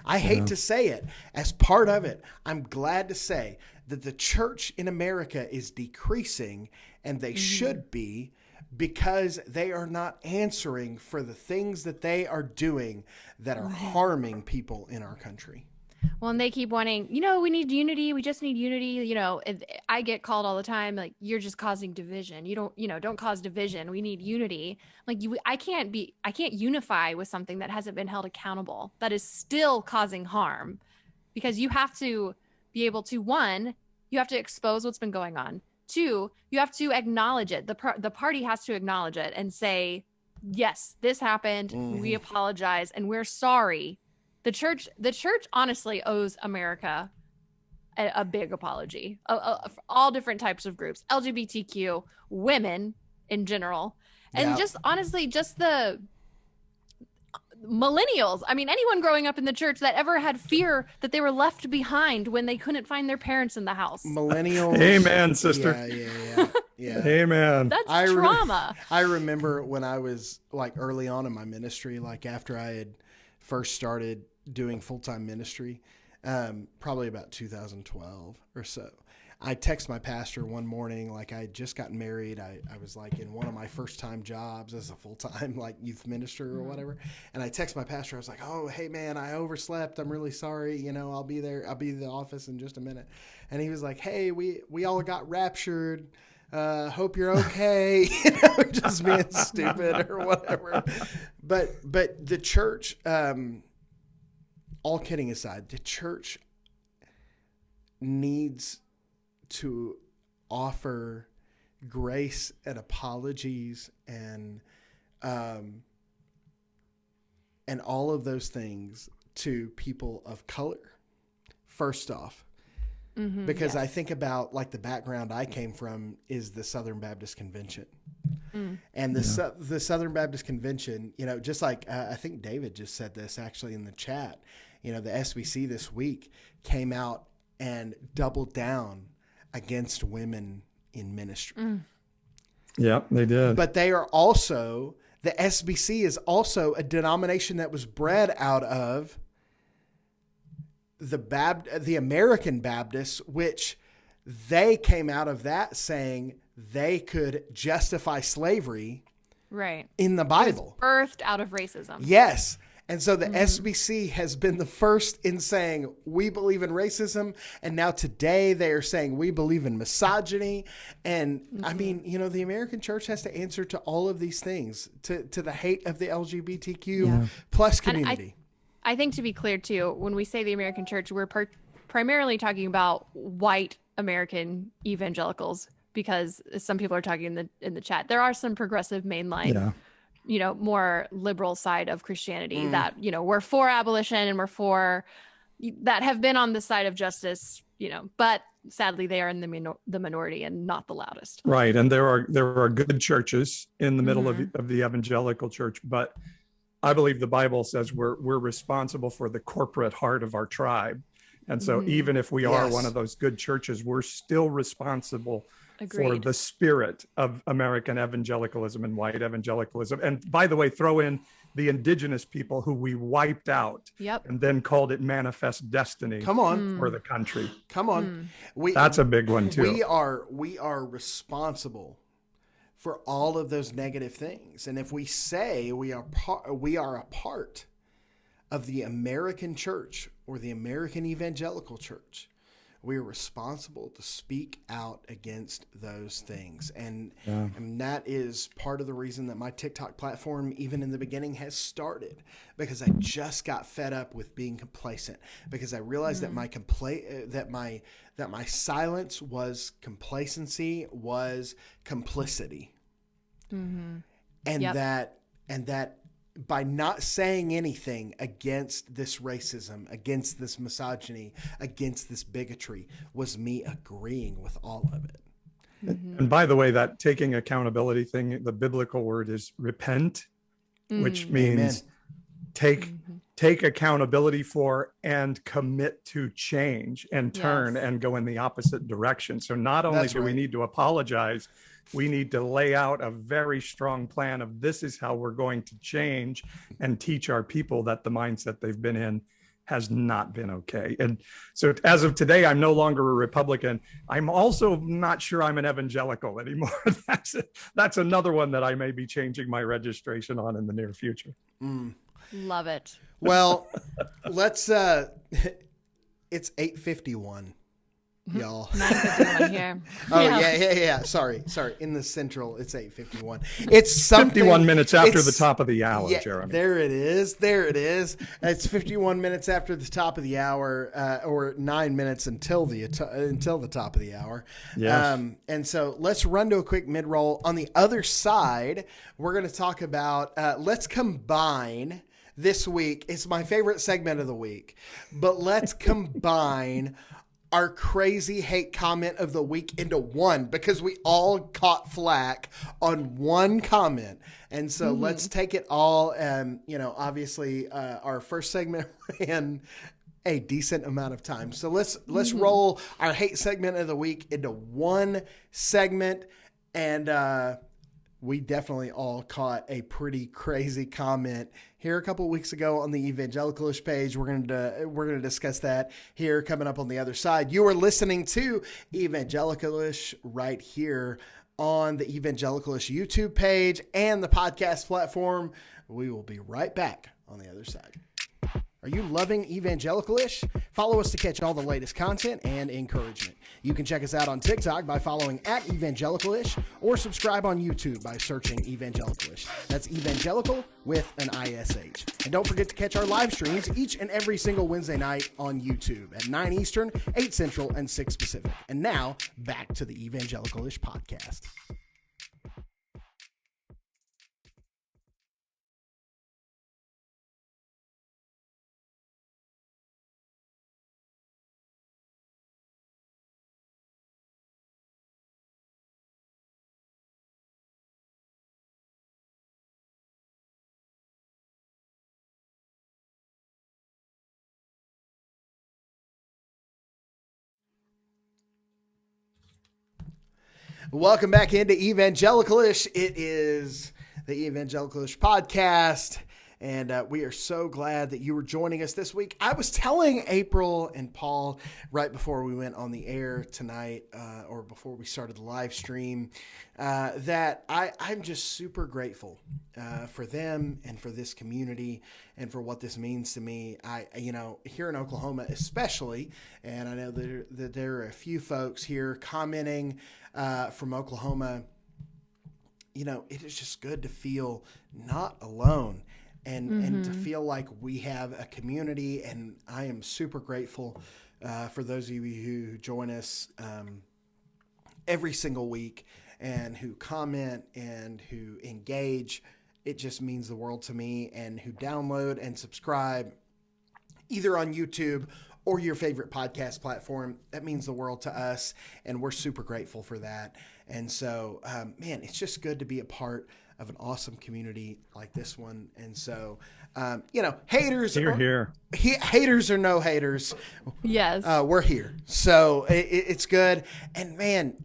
I hate to say it. As part of it, I'm glad to say that the church in America is decreasing, and they should be, because they are not answering for the things that they are doing that are harming people in our country. Well, and they keep wanting, we need unity. We just need unity. I get called all the time, like, you're just causing division. Don't cause division. We need unity. Like, I can't unify with something that hasn't been held accountable, that is still causing harm, because you have to be able to, one, you have to expose what's been going on. Two, you have to acknowledge it. The party has to acknowledge it and say, yes, this happened. We apologize and we're sorry. The church honestly owes America a big apology. For all different types of groups, LGBTQ, women in general, and just honestly, just the millennials. I mean, anyone growing up in the church that ever had fear that they were left behind when they couldn't find their parents in the house. Millennials. Amen, sister. Yeah. Amen. That's trauma. I remember when I was like early on in my ministry, like after I had first started doing full-time ministry, probably about 2012 or so. I text my pastor one morning, like I had just gotten married. I was like in one of my first time jobs as a full-time like youth minister or whatever. And I text my pastor. I was like, oh, hey man, I overslept. I'm really sorry. You know, I'll be there. I'll be in the office in just a minute. And he was like, hey, we all got raptured. Hope you're okay. You know, just being stupid or whatever. But the church, all kidding aside, the church needs to offer grace and apologies and all of those things to people of color. First off, because I think about like the background I came from is the Southern Baptist Convention. And the Southern Baptist Convention, you know, just like I think David just said this actually in the chat, you know, the SBC this week came out and doubled down against women in ministry. Yeah, they did. But they are also, the SBC is also a denomination that was bred out of the American Baptists, which they came out of that saying they could justify slavery in the Bible. Birthed out of racism. Yes. And so the SBC has been the first in saying we believe in racism. And now today they are saying we believe in misogyny. And I mean, you know, the American church has to answer to all of these things, to the hate of the LGBTQ plus community. I think to be clear too, when we say the American church, we're primarily talking about white American evangelicals, because some people are talking in the chat. There are some progressive mainline, you know, more liberal side of Christianity that, you know, we're for abolition and we're for, that have been on the side of justice, you know, but sadly they are in the minority and not the loudest. Right. And there are good churches in the middle of the evangelical church, but I believe the Bible says we're responsible for the corporate heart of our tribe. And so even if we are one of those good churches, we're still responsible for the spirit of American evangelicalism and white evangelicalism. And by the way, throw in the indigenous people who we wiped out and then called it manifest destiny for the country. Come on. That's a big one too. We are responsible for all of those negative things. And if we say we are a part of the American church or the American evangelical church, we are responsible to speak out against those things. And that is part of the reason that my TikTok platform, even in the beginning, has started, because I just got fed up with being complacent, because I realized that my silence was complacency, was complicity. And that by not saying anything against this racism, against this misogyny, against this bigotry, was me agreeing with all of it. And by the way, that taking accountability thing, the biblical word is repent, which means take accountability for and commit to change and turn and go in the opposite direction. So not only do we need to apologize, we need to lay out a very strong plan of this is how we're going to change and teach our people that the mindset they've been in has not been okay. And so as of today, I'm no longer a Republican. I'm also not sure I'm an evangelical anymore. That's another one that I may be changing my registration on in the near future. Love it. Well, let's, it's 8:51. y'all. 9:51 here. Oh yeah. Sorry. In the central, it's 8:51. It's something. 51 minutes after the top of the hour, Yeah, Jeremy. there it is. It's 51 minutes after the top of the hour, or 9 minutes until the top of the hour. Yes. And so let's run to a quick mid-roll. On the other side, we're going to talk about. Let's combine. This week, it's my favorite segment of the week, but let's combine our crazy hate comment of the week into one, because we all caught flack on one comment. And so let's take it all. Obviously our first segment ran a decent amount of time. So let's roll our hate segment of the week into one segment. And, we definitely all caught a pretty crazy comment here a couple of weeks ago on the Evangelicalish page. We're going to discuss that here coming up on the other side. You are listening to Evangelicalish right here on the Evangelicalish YouTube page and the podcast platform. We will be right back on the other side. Are you loving Evangelicalish? Follow us to catch all the latest content and encouragement. You can check us out on TikTok by following @Evangelicalish, or subscribe on YouTube by searching Evangelicalish. That's Evangelical with an ISH. And don't forget to catch our live streams each and every single Wednesday night on YouTube at 9 Eastern, 8 Central, and 6 Pacific. And now, back to the Evangelicalish podcast. Welcome back into Evangelicalish. It is the Evangelicalish podcast, and we are so glad that you were joining us this week. I was telling April and Paul right before we went on the air tonight, or before we started the live stream, that I'm just super grateful for them and for this community and for what this means to me. Here in Oklahoma especially, and I know that there are a few folks here commenting from Oklahoma. It is just good to feel not alone and to feel like we have a community. And I am super grateful for those of you who join us every single week and who comment and who engage. It just means the world to me, and who download and subscribe either on YouTube or your favorite podcast platform. That means the world to us, and we're super grateful for that. And so, it's just good to be a part of an awesome community like this one. And so, haters, haters or no haters. Yes. We're here. So it's good. And man,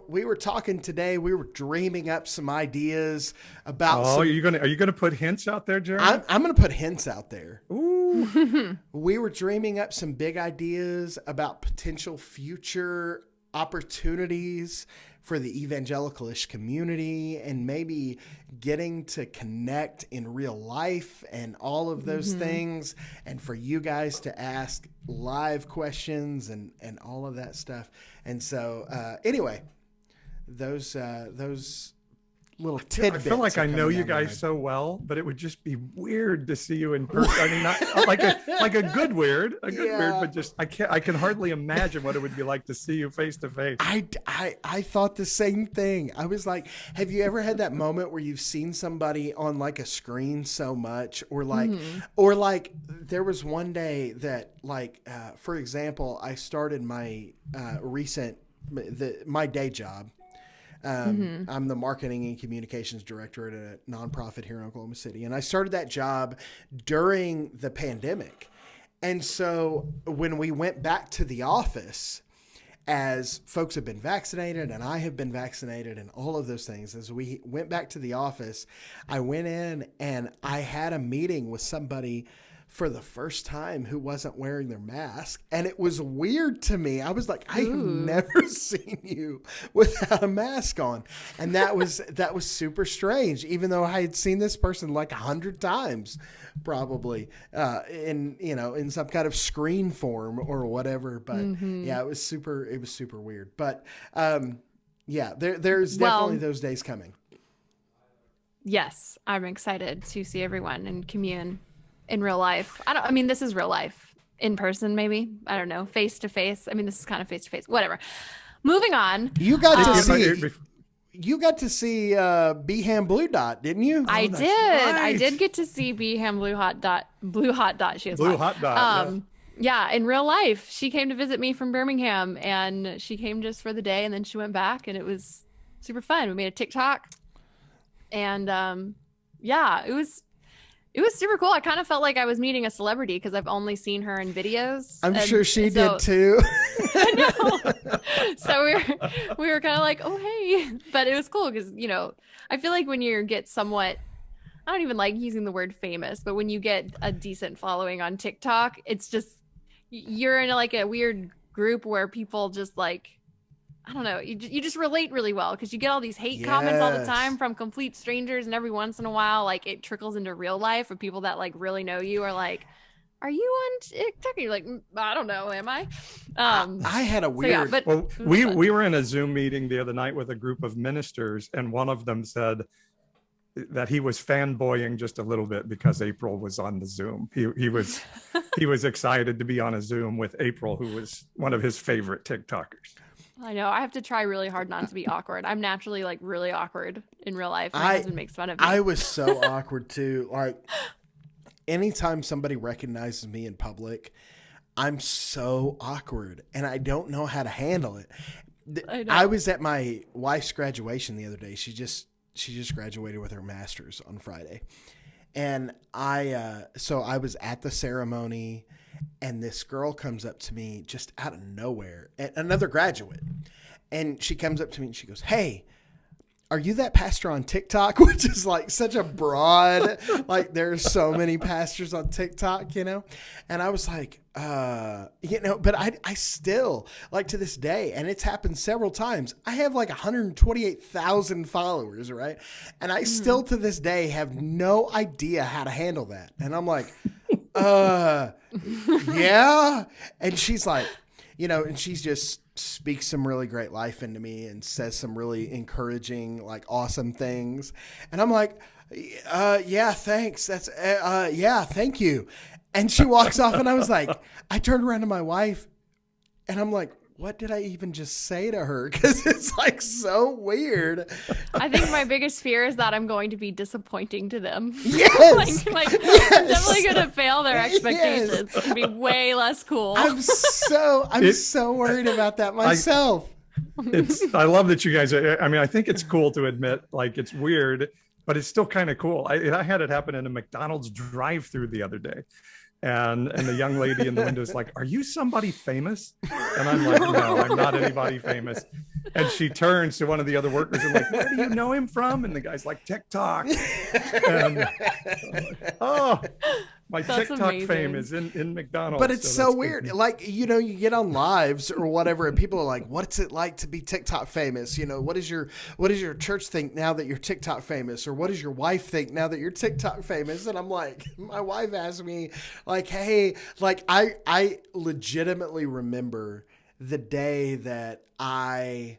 we were talking today, we were dreaming up some ideas about. Are you gonna put hints out there, Jeremy? I'm going to put hints out there. Ooh. We were dreaming up some big ideas about potential future opportunities for the Evangelicalish community, and maybe getting to connect in real life and all of those things, and for you guys to ask live questions and all of that stuff. And so anyway, those little tidbits. I feel like I know you guys so well, but it would just be weird to see you in person. I mean, not like a good weird, but just I can hardly imagine what it would be like to see you face to face. I thought the same thing. I was like, have you ever had that moment where you've seen somebody on like a screen so much, or like there was one day that for example, I started my my day job. I'm the marketing and communications director at a nonprofit here in Oklahoma City. And I started that job during the pandemic. And so when we went back to the office, as folks have been vaccinated and I have been vaccinated and all of those things, as we went back to the office, I went in and I had a meeting with somebody for the first time who wasn't wearing their mask. And it was weird to me. I was like, I have never seen you without a mask on. And that was super strange, even though I had seen this person like 100 times probably in some kind of screen form or whatever. But yeah, it was super weird. But there's definitely those days coming. Yes, I'm excited to see everyone and commune in real life. I mean, this is real life. In person, maybe. I don't know. Face to face. I mean, this is kind of face to face. Whatever. Moving on. You got to see. You got to see Beham Blue Dot, didn't you? I did. Right. I did get to see Beham Blue Hot Dot. She was Blue Hot Dot. Yeah, in real life, she came to visit me from Birmingham, and she came just for the day, and then she went back, and it was super fun. We made a TikTok, and it was super cool. I kind of felt like I was meeting a celebrity because I've only seen her in videos. I'm sure she did too. I know. So we were kind of like, oh, hey. But it was cool because, I feel like when you get somewhat, I don't even like using the word famous, but when you get a decent following on TikTok, it's just, you're in like a weird group where people just like, I don't know, you just relate really well because you get all these hate comments all the time from complete strangers, and every once in a while, like it trickles into real life of people that like really know you are like, are you on TikTok? And you're like, I don't know, am I? I had a weird. We were in a Zoom meeting the other night with a group of ministers, and one of them said that he was fanboying just a little bit because April was on the Zoom. He was excited to be on a Zoom with April, who was one of his favorite TikTokers. I know. I have to try really hard not to be awkward. I'm naturally like really awkward in real life. My husband makes fun of me. I was so awkward too. Like anytime somebody recognizes me in public, I'm so awkward and I don't know how to handle it. I was at my wife's graduation the other day. She just graduated with her master's on Friday. And I was at the ceremony, and this girl comes up to me just out of nowhere, another graduate. And she comes up to me and she goes, "Hey, are you that pastor on TikTok?" Which is like such a broad, like there's so many pastors on TikTok, And I was like, but I still, like to this day, and it's happened several times, I have like 128,000 followers, right? And I still to this day have no idea how to handle that. And I'm like, yeah. And she's like, and she's just speaks some really great life into me and says some really encouraging, like awesome things. And I'm like, yeah, thanks. That's, yeah, thank you. And she walks off and I was like, I turned around to my wife and I'm like, what did I even just say to her? Because it's like so weird. I think my biggest fear is that I'm going to be disappointing to them. Yes. Yes. I'm definitely going to fail their expectations. Yes. It's going to be way less cool. I'm so worried about that myself. I love that you guys I think it's cool to admit like it's weird, but it's still kind of cool. I had it happen in a McDonald's drive-through the other day. And the young lady in the window is like, "Are you somebody famous?" And I'm like, "No, I'm not anybody famous." And she turns to one of the other workers and like, "Where do you know him from?" And the guy's like, "TikTok." And like, oh, my that's TikTok amazing. Fame is in McDonald's. But it's so weird. Like, you get on lives or whatever, and people are like, "What's it like to be TikTok famous?" What does your church think now that you're TikTok famous? Or what does your wife think now that you're TikTok famous? And I'm like, my wife asked me, like, hey, like I legitimately remember the day that I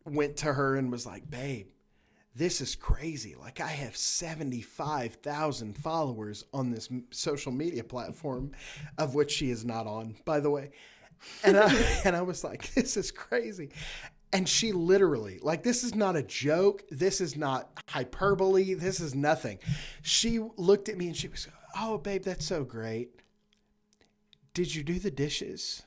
went to her and was like, "Babe, this is crazy. Like I have 75,000 followers on this social media platform," of which she is not on, by the way. And I was like, "This is crazy." And she literally, like, this is not a joke. This is not hyperbole. This is nothing. She looked at me and she was, "Oh, babe, that's so great. Did you do the dishes?"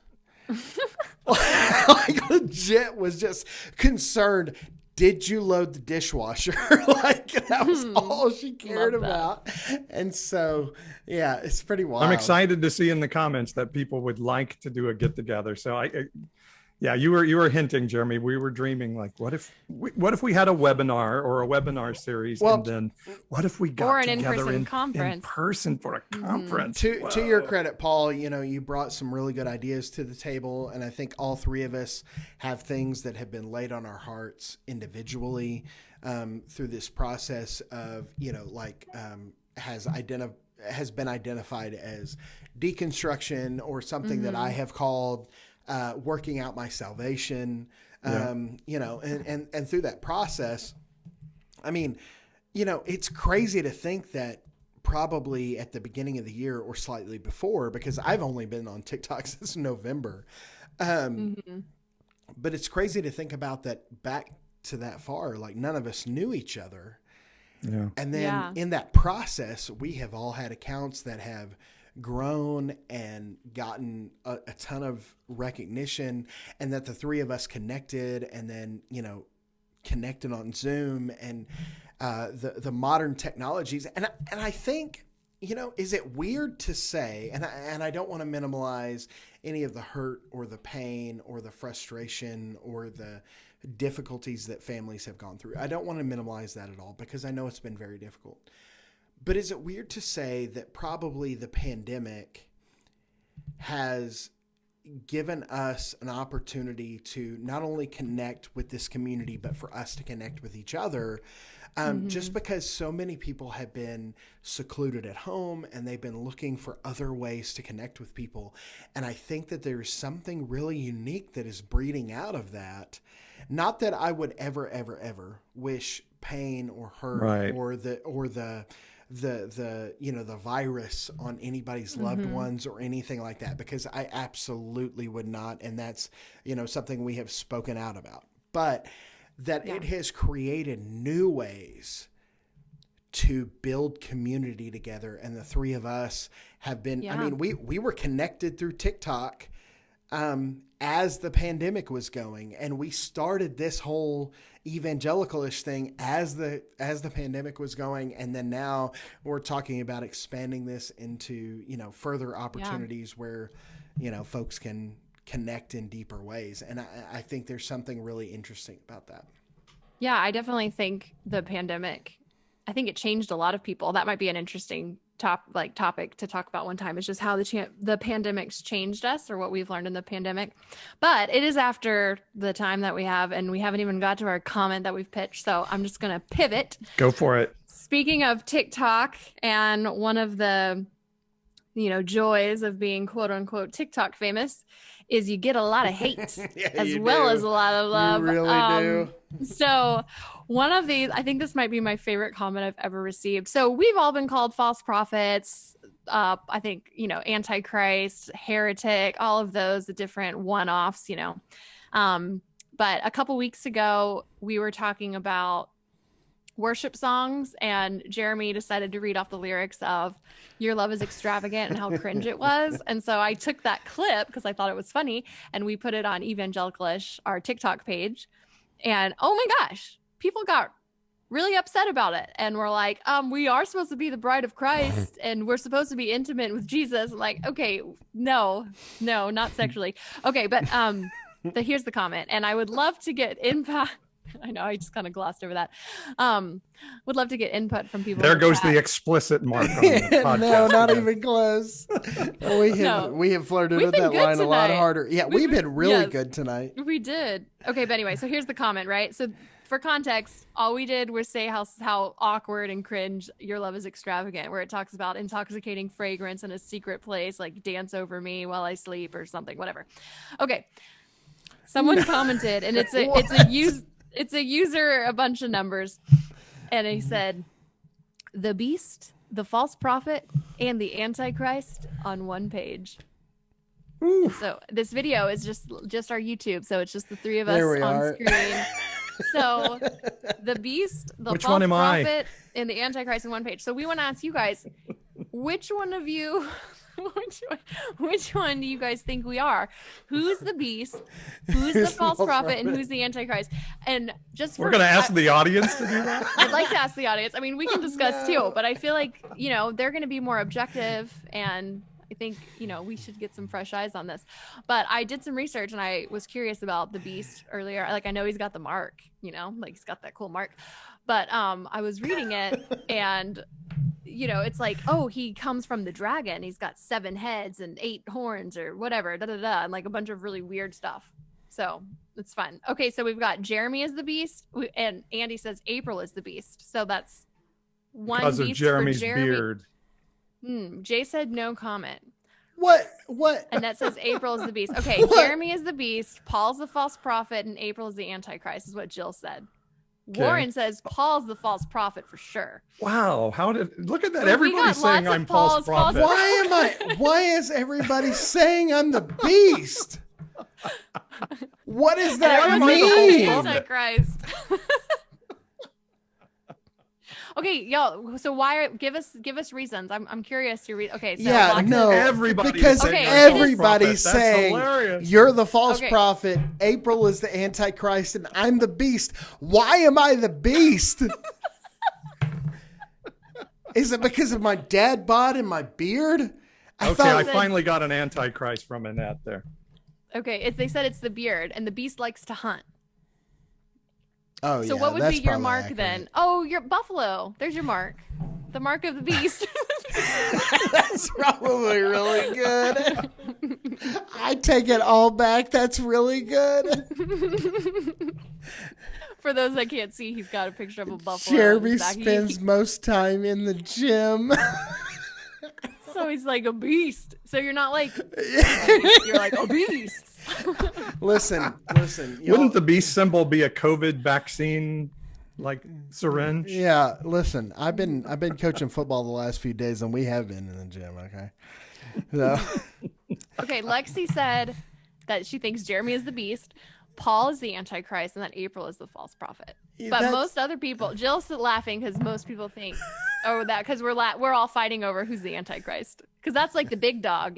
Like legit was just concerned. Did you load the dishwasher? Like that was all she cared about. And so, yeah, it's pretty wild. I'm excited to see in the comments that people would like to do a get together. So Yeah, you were hinting, Jeremy. We were dreaming like, what if we had a webinar or a webinar series, Well, and then what if we got Or an together in-person in conference. person for a conference? To your credit, Paul, you brought some really good ideas to the table, and I think all three of us have things that have been laid on our hearts individually through this process of has been identified as deconstruction, or something that I have called working out my salvation. And through that process, I mean, it's crazy to think that probably at the beginning of the year or slightly before, because I've only been on TikTok since November. But it's crazy to think about that back to that far. Like, none of us knew each other. Yeah. And then in that process, we have all had accounts that have grown and gotten a ton of recognition, and that the three of us connected, and then, connected on Zoom and the modern technologies. And I think, is it weird to say, and I don't want to minimize any of the hurt or the pain or the frustration or the difficulties that families have gone through. I don't want to minimize that at all, because I know it's been very difficult. But is it weird to say that probably the pandemic has given us an opportunity to not only connect with this community, but for us to connect with each other, just because so many people have been secluded at home and they've been looking for other ways to connect with people. And I think that there's something really unique that is breeding out of that. Not that I would ever wish pain or hurt or the virus on anybody's loved ones or anything like that, because I absolutely would not. And that's, something we have spoken out about, but that it has created new ways to build community together. And the three of us have been, I mean, we were connected through TikTok, as the pandemic was going, and we started this whole evangelicalish thing as the pandemic was going, and then now we're talking about expanding this into further opportunities where folks can connect in deeper ways. And I think there's something really interesting about that. Yeah, I definitely think the pandemic, I think it changed a lot of people. That might be an interesting topic to talk about one time. It's just how the pandemic's changed us, or what we've learned in the pandemic. But it is after the time that we have, and we haven't even got to our comment that we've pitched. So I'm just going to pivot. Go for it. Speaking of TikTok, and one of the, joys of being quote unquote TikTok famous is you get a lot of hate as well as a lot of love. You really do. So one of these, I think this might be my favorite comment I've ever received. So we've all been called false prophets. I think, Antichrist, heretic, all of those, the different one-offs, but a couple weeks ago, we were talking about worship songs, and Jeremy decided to read off the lyrics of "Your Love is Extravagant" and how cringe it was. And so I took that clip because I thought it was funny, and we put it on Evangelicalish, our TikTok page. And oh my gosh, people got really upset about it. And we're like, we are supposed to be the bride of Christ, and we're supposed to be intimate with Jesus. I'm like, okay, no, not sexually. Okay, but here's the comment. And I would love to get input. I know, I just kind of glossed over that. Would love to get input from people. There goes the explicit mark on the podcast. No, not even close. We have flirted with that line tonight. A lot harder. Yeah, we've been really good tonight. We did. Okay, but anyway, so here's the comment, right? So for context, all we did was say how awkward and cringe "Your Love is Extravagant," where it talks about intoxicating fragrance in a secret place, like "dance over me while I sleep" or something, whatever. Okay, someone commented, and it's a user, a bunch of numbers, and he said, "The beast, the false prophet, and the Antichrist on one page." Ooh. So this video is just our YouTube, so it's just the three of us on screen. So the beast, the false prophet, and the Antichrist in one page. So we want to ask you guys, which one of you, which one do you guys think we are? Who's the beast? Who's the false prophet? And who's the Antichrist? And we're going to ask the audience to do that. I'd like to ask the audience. I mean, we can discuss too, but I feel like, they're going to be more objective, and I think, we should get some fresh eyes on this. But I did some research and I was curious about the beast earlier. Like, I know he's got the mark, like he's got that cool mark. But I was reading it and, it's like, oh, he comes from the dragon. He's got 7 heads and 8 horns or whatever, and like a bunch of really weird stuff. So it's fun. Okay, so we've got Jeremy as the beast, and Andy says April is the beast. So that's one because beast of Jeremy's for Jeremy. beard. Jay said no comment. What? Annette says April is the beast. Okay, Jeremy is the beast, Paul's the false prophet, and April is the Antichrist, is what Jill said. Okay. Warren says Paul's the false prophet for sure. Wow, look at that. Well, Everybody's saying I'm Paul's prophet. Why is everybody saying I'm the beast? What does that mean? Antichrist. Okay, y'all. So give us reasons? I'm curious to read. Okay, so because everybody's saying you're the false prophet, April is the Antichrist, and I'm the beast. Why am I the beast? Is it because of my dad bod and my beard? I finally got an Antichrist from Annette there. Okay, they said it's the beard, and the beast likes to hunt. Oh, so what would be your mark then? Oh, your buffalo. There's your mark. The mark of the beast. That's probably really good. I take it all back. That's really good. For those that can't see, he's got a picture of a buffalo. Jeremy spends most time in the gym. So he's like a beast. So you're not like, you're like a beast. Listen. Wouldn't the beast symbol be a COVID vaccine, like syringe? Yeah. Listen, I've been coaching football the last few days, and we have been in the gym. Okay. So. Okay. Lexi said that she thinks Jeremy is the beast, Paul is the Antichrist, and that April is the false prophet. But most other people, Jill's laughing because most people think, because we're all fighting over who's the Antichrist, because that's like the big dog,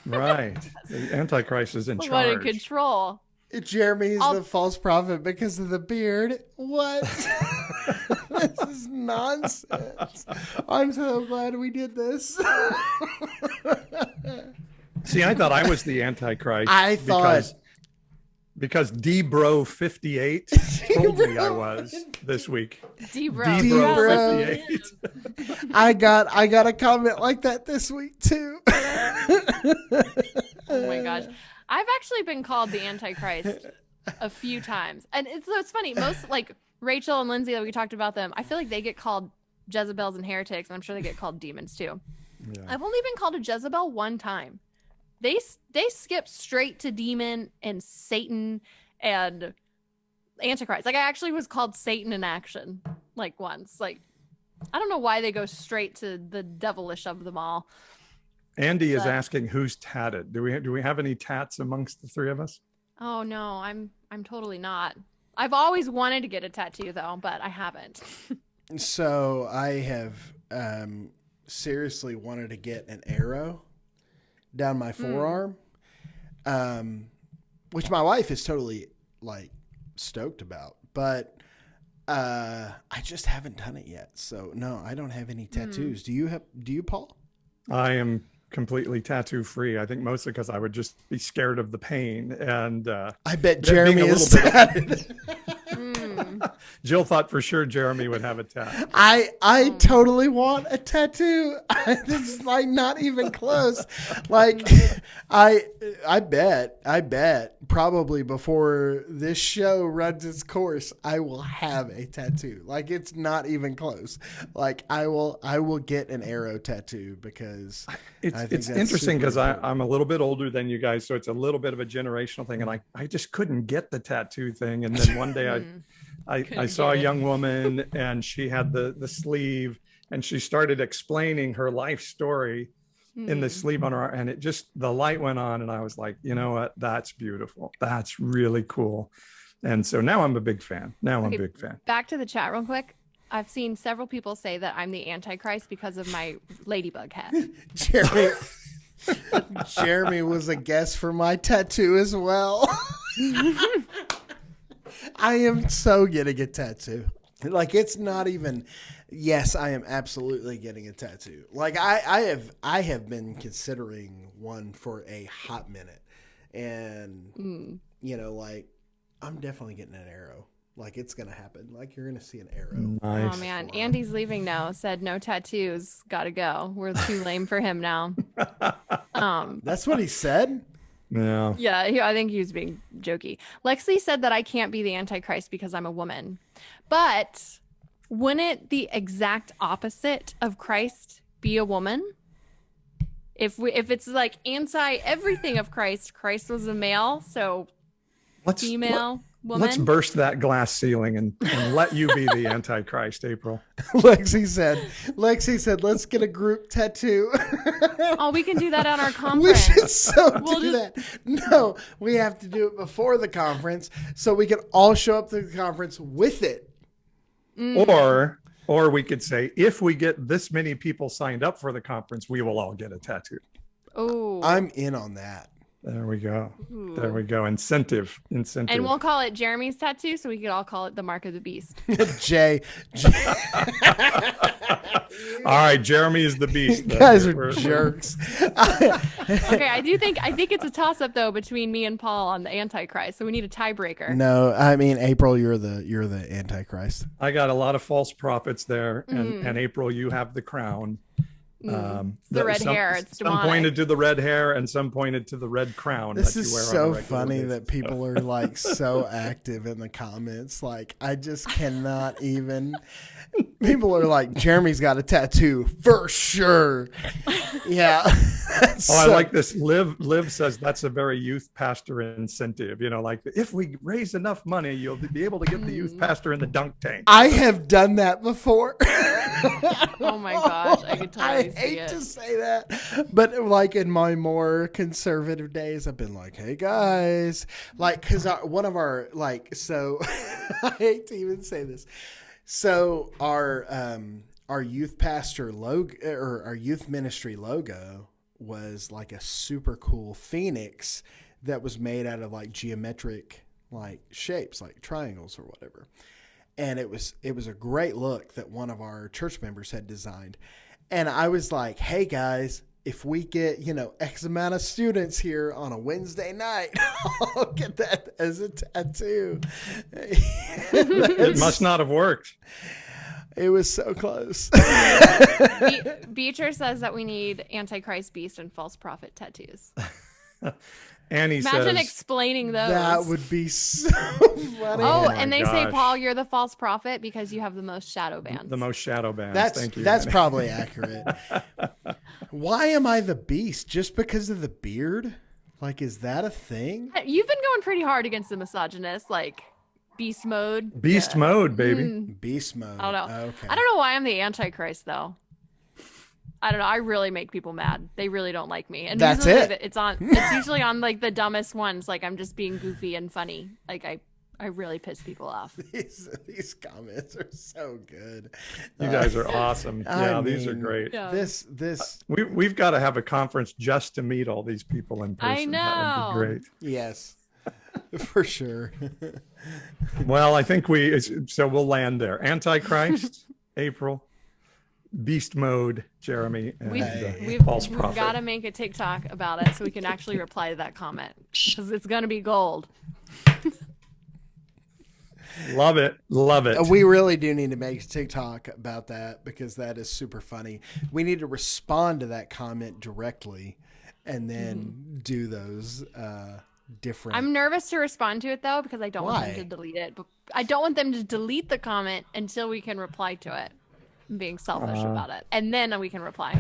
Right. The Antichrist is in charge. What in control. Jeremy is the false prophet because of the beard. What? This is nonsense. I'm so glad we did this. See, I thought I was the Antichrist. Because D-Bro58 told me I was this week. D-Bro58. I got a comment like that this week too. Oh my gosh. I've actually been called the Antichrist a few times. And it's funny. Most like Rachel and Lindsay, that we talked about them, I feel like they get called Jezebels and heretics, and I'm sure they get called demons too. Yeah. I've only been called a Jezebel one time. They skip straight to demon and Satan and Antichrist. Like, I actually was called Satan in action, like, once. Like, I don't know why they go straight to the devilish of them all. Andy is asking who's tatted. Do we have any tats amongst the three of us? Oh no, I'm totally not. I've always wanted to get a tattoo though, but I haven't. So I have seriously wanted to get an arrow down my forearm, which my wife is totally like stoked about, but I just haven't done it yet. So no, I don't have any tattoos. Do you, Paul? I am completely tattoo free. I think mostly because I would just be scared of the pain, and I bet Jeremy is tatted. Jill thought for sure Jeremy would have a tat. I totally want a tattoo. It's like not even close. Like I bet probably before this show runs its course, I will have a tattoo. Like it's not even close. Like I will get an arrow tattoo because it's interesting because I'm a little bit older than you guys, so it's a little bit of a generational thing, and I just couldn't get the tattoo thing, and then one day I saw a young woman and she had the sleeve, and she started explaining her life story in the sleeve on her arm, and it just, the light went on, and I was like, you know what, that's beautiful, that's really cool. And so now I'm a big fan. I'm a big fan. Back to the chat real quick. I've seen several people say that I'm the Antichrist because of my ladybug hat. Jeremy was a guest for my tattoo as well. I am so getting a tattoo. Like it's not even Yes, I am absolutely getting a tattoo. Like I have been considering one for a hot minute, and like I'm definitely getting an arrow. Like it's gonna happen. Like you're gonna see an arrow. Nice. Oh man, Andy's leaving now. Said no tattoos. Gotta go. We're too lame for him now. That's what he said. Yeah. Yeah, I think he was being jokey. Lexi said that I can't be the Antichrist because I'm a woman. But wouldn't it the exact opposite of Christ be a woman? If it's like anti everything of Christ, Christ was a male, so female woman. Let's burst that glass ceiling and let you be the Antichrist, April. Lexi said, let's get a group tattoo. Oh, we can do that on our We conference. should do that. No, we have to do it before the conference so we can all show up to the conference with it. Or we could say, if we get this many people signed up for the conference, we will all get a tattoo. Oh, I'm in on that. There we go. Ooh. There we go. Incentive. And we'll call it Jeremy's tattoo, so we could all call it the Mark of the Beast. Jay. All right, Jeremy is the beast. You guys are jerks. Okay, I think it's a toss-up though between me and Paul on the Antichrist, so we need a tiebreaker. No, I mean April, you're the Antichrist. I got a lot of false prophets there, and April, you have the crown. The red hair. It's some demonic. pointed to the red hair and some pointed to the red crown. This that you is wear on a so regular funny basis. that people are like so active in the comments. Like I just cannot even. People are like, Jeremy's got a tattoo for sure. Yeah. I like this. Liv says that's a very youth pastor incentive. Like if we raise enough money, you'll be able to get the youth pastor in the dunk tank. I have done that before. Oh my gosh, I could totally I see hate it. to say that, but like in my more conservative days, I've been like, "Hey guys," like because one of our so I hate to even say this. So our youth pastor logo or our youth ministry logo was like a super cool phoenix that was made out of like geometric like shapes, like triangles or whatever. And it was a great look that one of our church members had designed. And I was like, hey guys, if we get, X amount of students here on a Wednesday night, I'll get that as a tattoo. It must not have worked. It was so close. Beecher says that we need Antichrist, Beast, and False Prophet tattoos. Annie Imagine says, explaining those. That would be so funny. Oh, my and they say, gosh. Paul, you're the false prophet because you have the most shadow bands. the most shadow bands. Thank you. That's Annie. probably accurate. Why am I the beast? Just because of the beard? Like, is that a thing? You've been going pretty hard against the misogynist, like beast mode. Beast mode, baby. Beast mode. I don't know. Okay. I don't know why I'm the Antichrist though. I don't know. I really make people mad. They really don't like me. And That's usually it. It's usually on like the dumbest ones. Like I'm just being goofy and funny. Like I really piss people off. These comments are so good. You guys are awesome. These are great. Yeah. This. We've got to have a conference just to meet all these people in person. I know. That would be great. Yes, for sure. Well, I think so we'll land there. Antichrist, April, beast mode, Jeremy, and false We've prophet. got to make a TikTok about it so we can actually reply to that comment because it's going to be gold. Love it. Love it. We really do need to make a TikTok about that because that is super funny. We need to respond to that comment directly and then do those different. I'm nervous to respond to it though because I don't want them Why? to delete it. But I don't want them to delete the comment until we can reply to it. I'm being selfish about it, and then we can reply.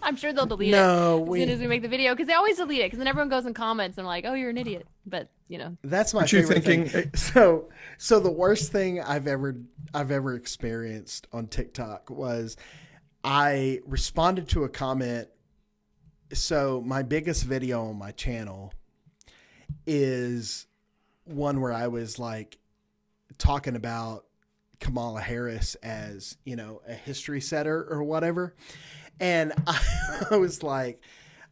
I'm sure they'll delete it as soon as we make the video because they always delete it because then everyone goes and comments and like, "Oh, you're an idiot," but That's my Aren't you favorite thinking- thing. So the worst thing I've ever experienced on TikTok was I responded to a comment. So my biggest video on my channel is one where I was like talking about Kamala Harris as, a history setter or whatever. And I was like,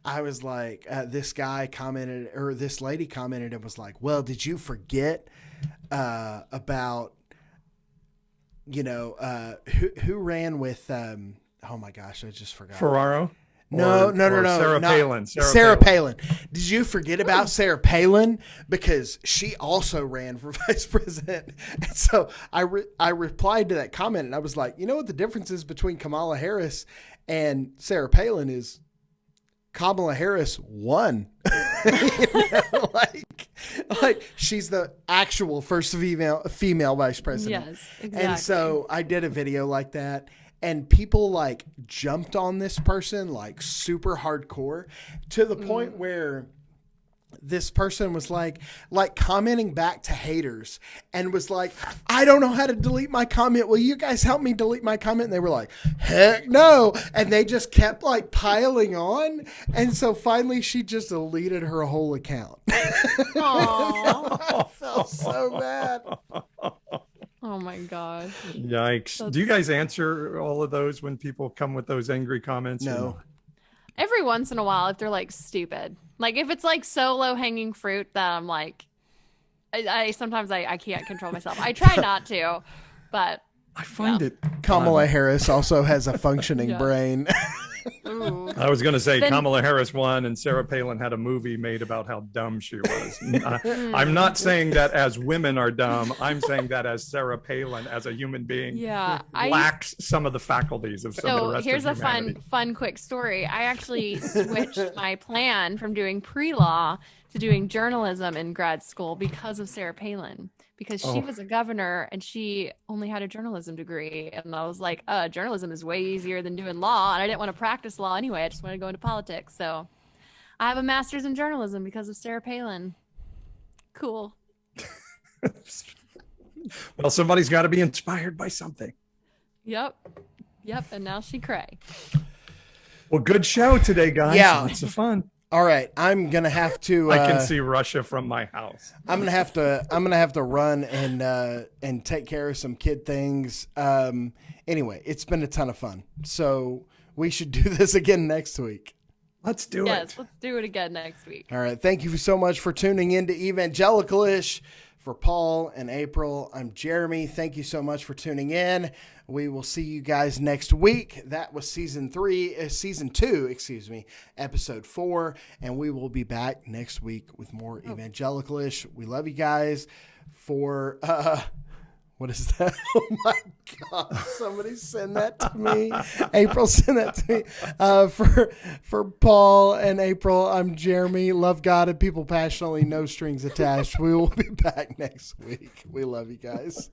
this guy commented or this lady commented and was like, well, did you forget about who ran with, oh my gosh, I just forgot. Ferraro? No. Sarah Palin. Sarah Palin. Did you forget about Sarah Palin? Because she also ran for vice president. And so I replied to that comment and I was like, you know what the difference is between Kamala Harris and Sarah Palin is Kamala Harris won. like she's the actual first female vice president. Yes, exactly. And so I did a video like that. And people like jumped on this person like super hardcore to the point where this person was like commenting back to haters and was like, I don't know how to delete my comment. Will you guys help me delete my comment? And they were like, heck no. And they just kept like piling on. And so finally she just deleted her whole account. I felt so bad. Oh my gosh. Yikes. Do you guys answer all of those when people come with those angry comments? No. Every once in a while, if they're like stupid, like if it's like so low hanging fruit that I'm like, I sometimes I can't control myself. I try not to, but I find it. Kamala Harris also has a functioning brain. Ooh. I was going to say Kamala Harris won and Sarah Palin had a movie made about how dumb she was. I'm not saying that as women are dumb. I'm saying that as Sarah Palin, as a human being, lacks some of the faculties of some of the rest here's of humanity. a fun quick story. I actually switched my plan from doing pre-law to doing journalism in grad school because of Sarah Palin. Because she was a governor and she only had a journalism degree. And I was like, journalism is way easier than doing law. And I didn't want to practice law anyway. I just wanted to go into politics. So I have a master's in journalism because of Sarah Palin. Cool. Well, somebody's got to be inspired by something. Yep. And now she cray. Well, good show today, guys. Yeah. Lots of fun. All right, I'm gonna have to. I can see Russia from my house. I'm gonna have to run and take care of some kid things. Anyway, it's been a ton of fun. So we should do this again next week. Let's do it. Yes, let's do it again next week. All right, thank you so much for tuning in to Evangelicalish. For Paul and April, I'm Jeremy. Thank you so much for tuning in. We will see you guys next week. That was season 2, episode 4. And we will be back next week with more Evangelicalish. We love you guys. For, what is that? Oh my God. Somebody send that to me. April, send that to me. For Paul and April, I'm Jeremy. Love God and people passionately, no strings attached. We will be back next week. We love you guys.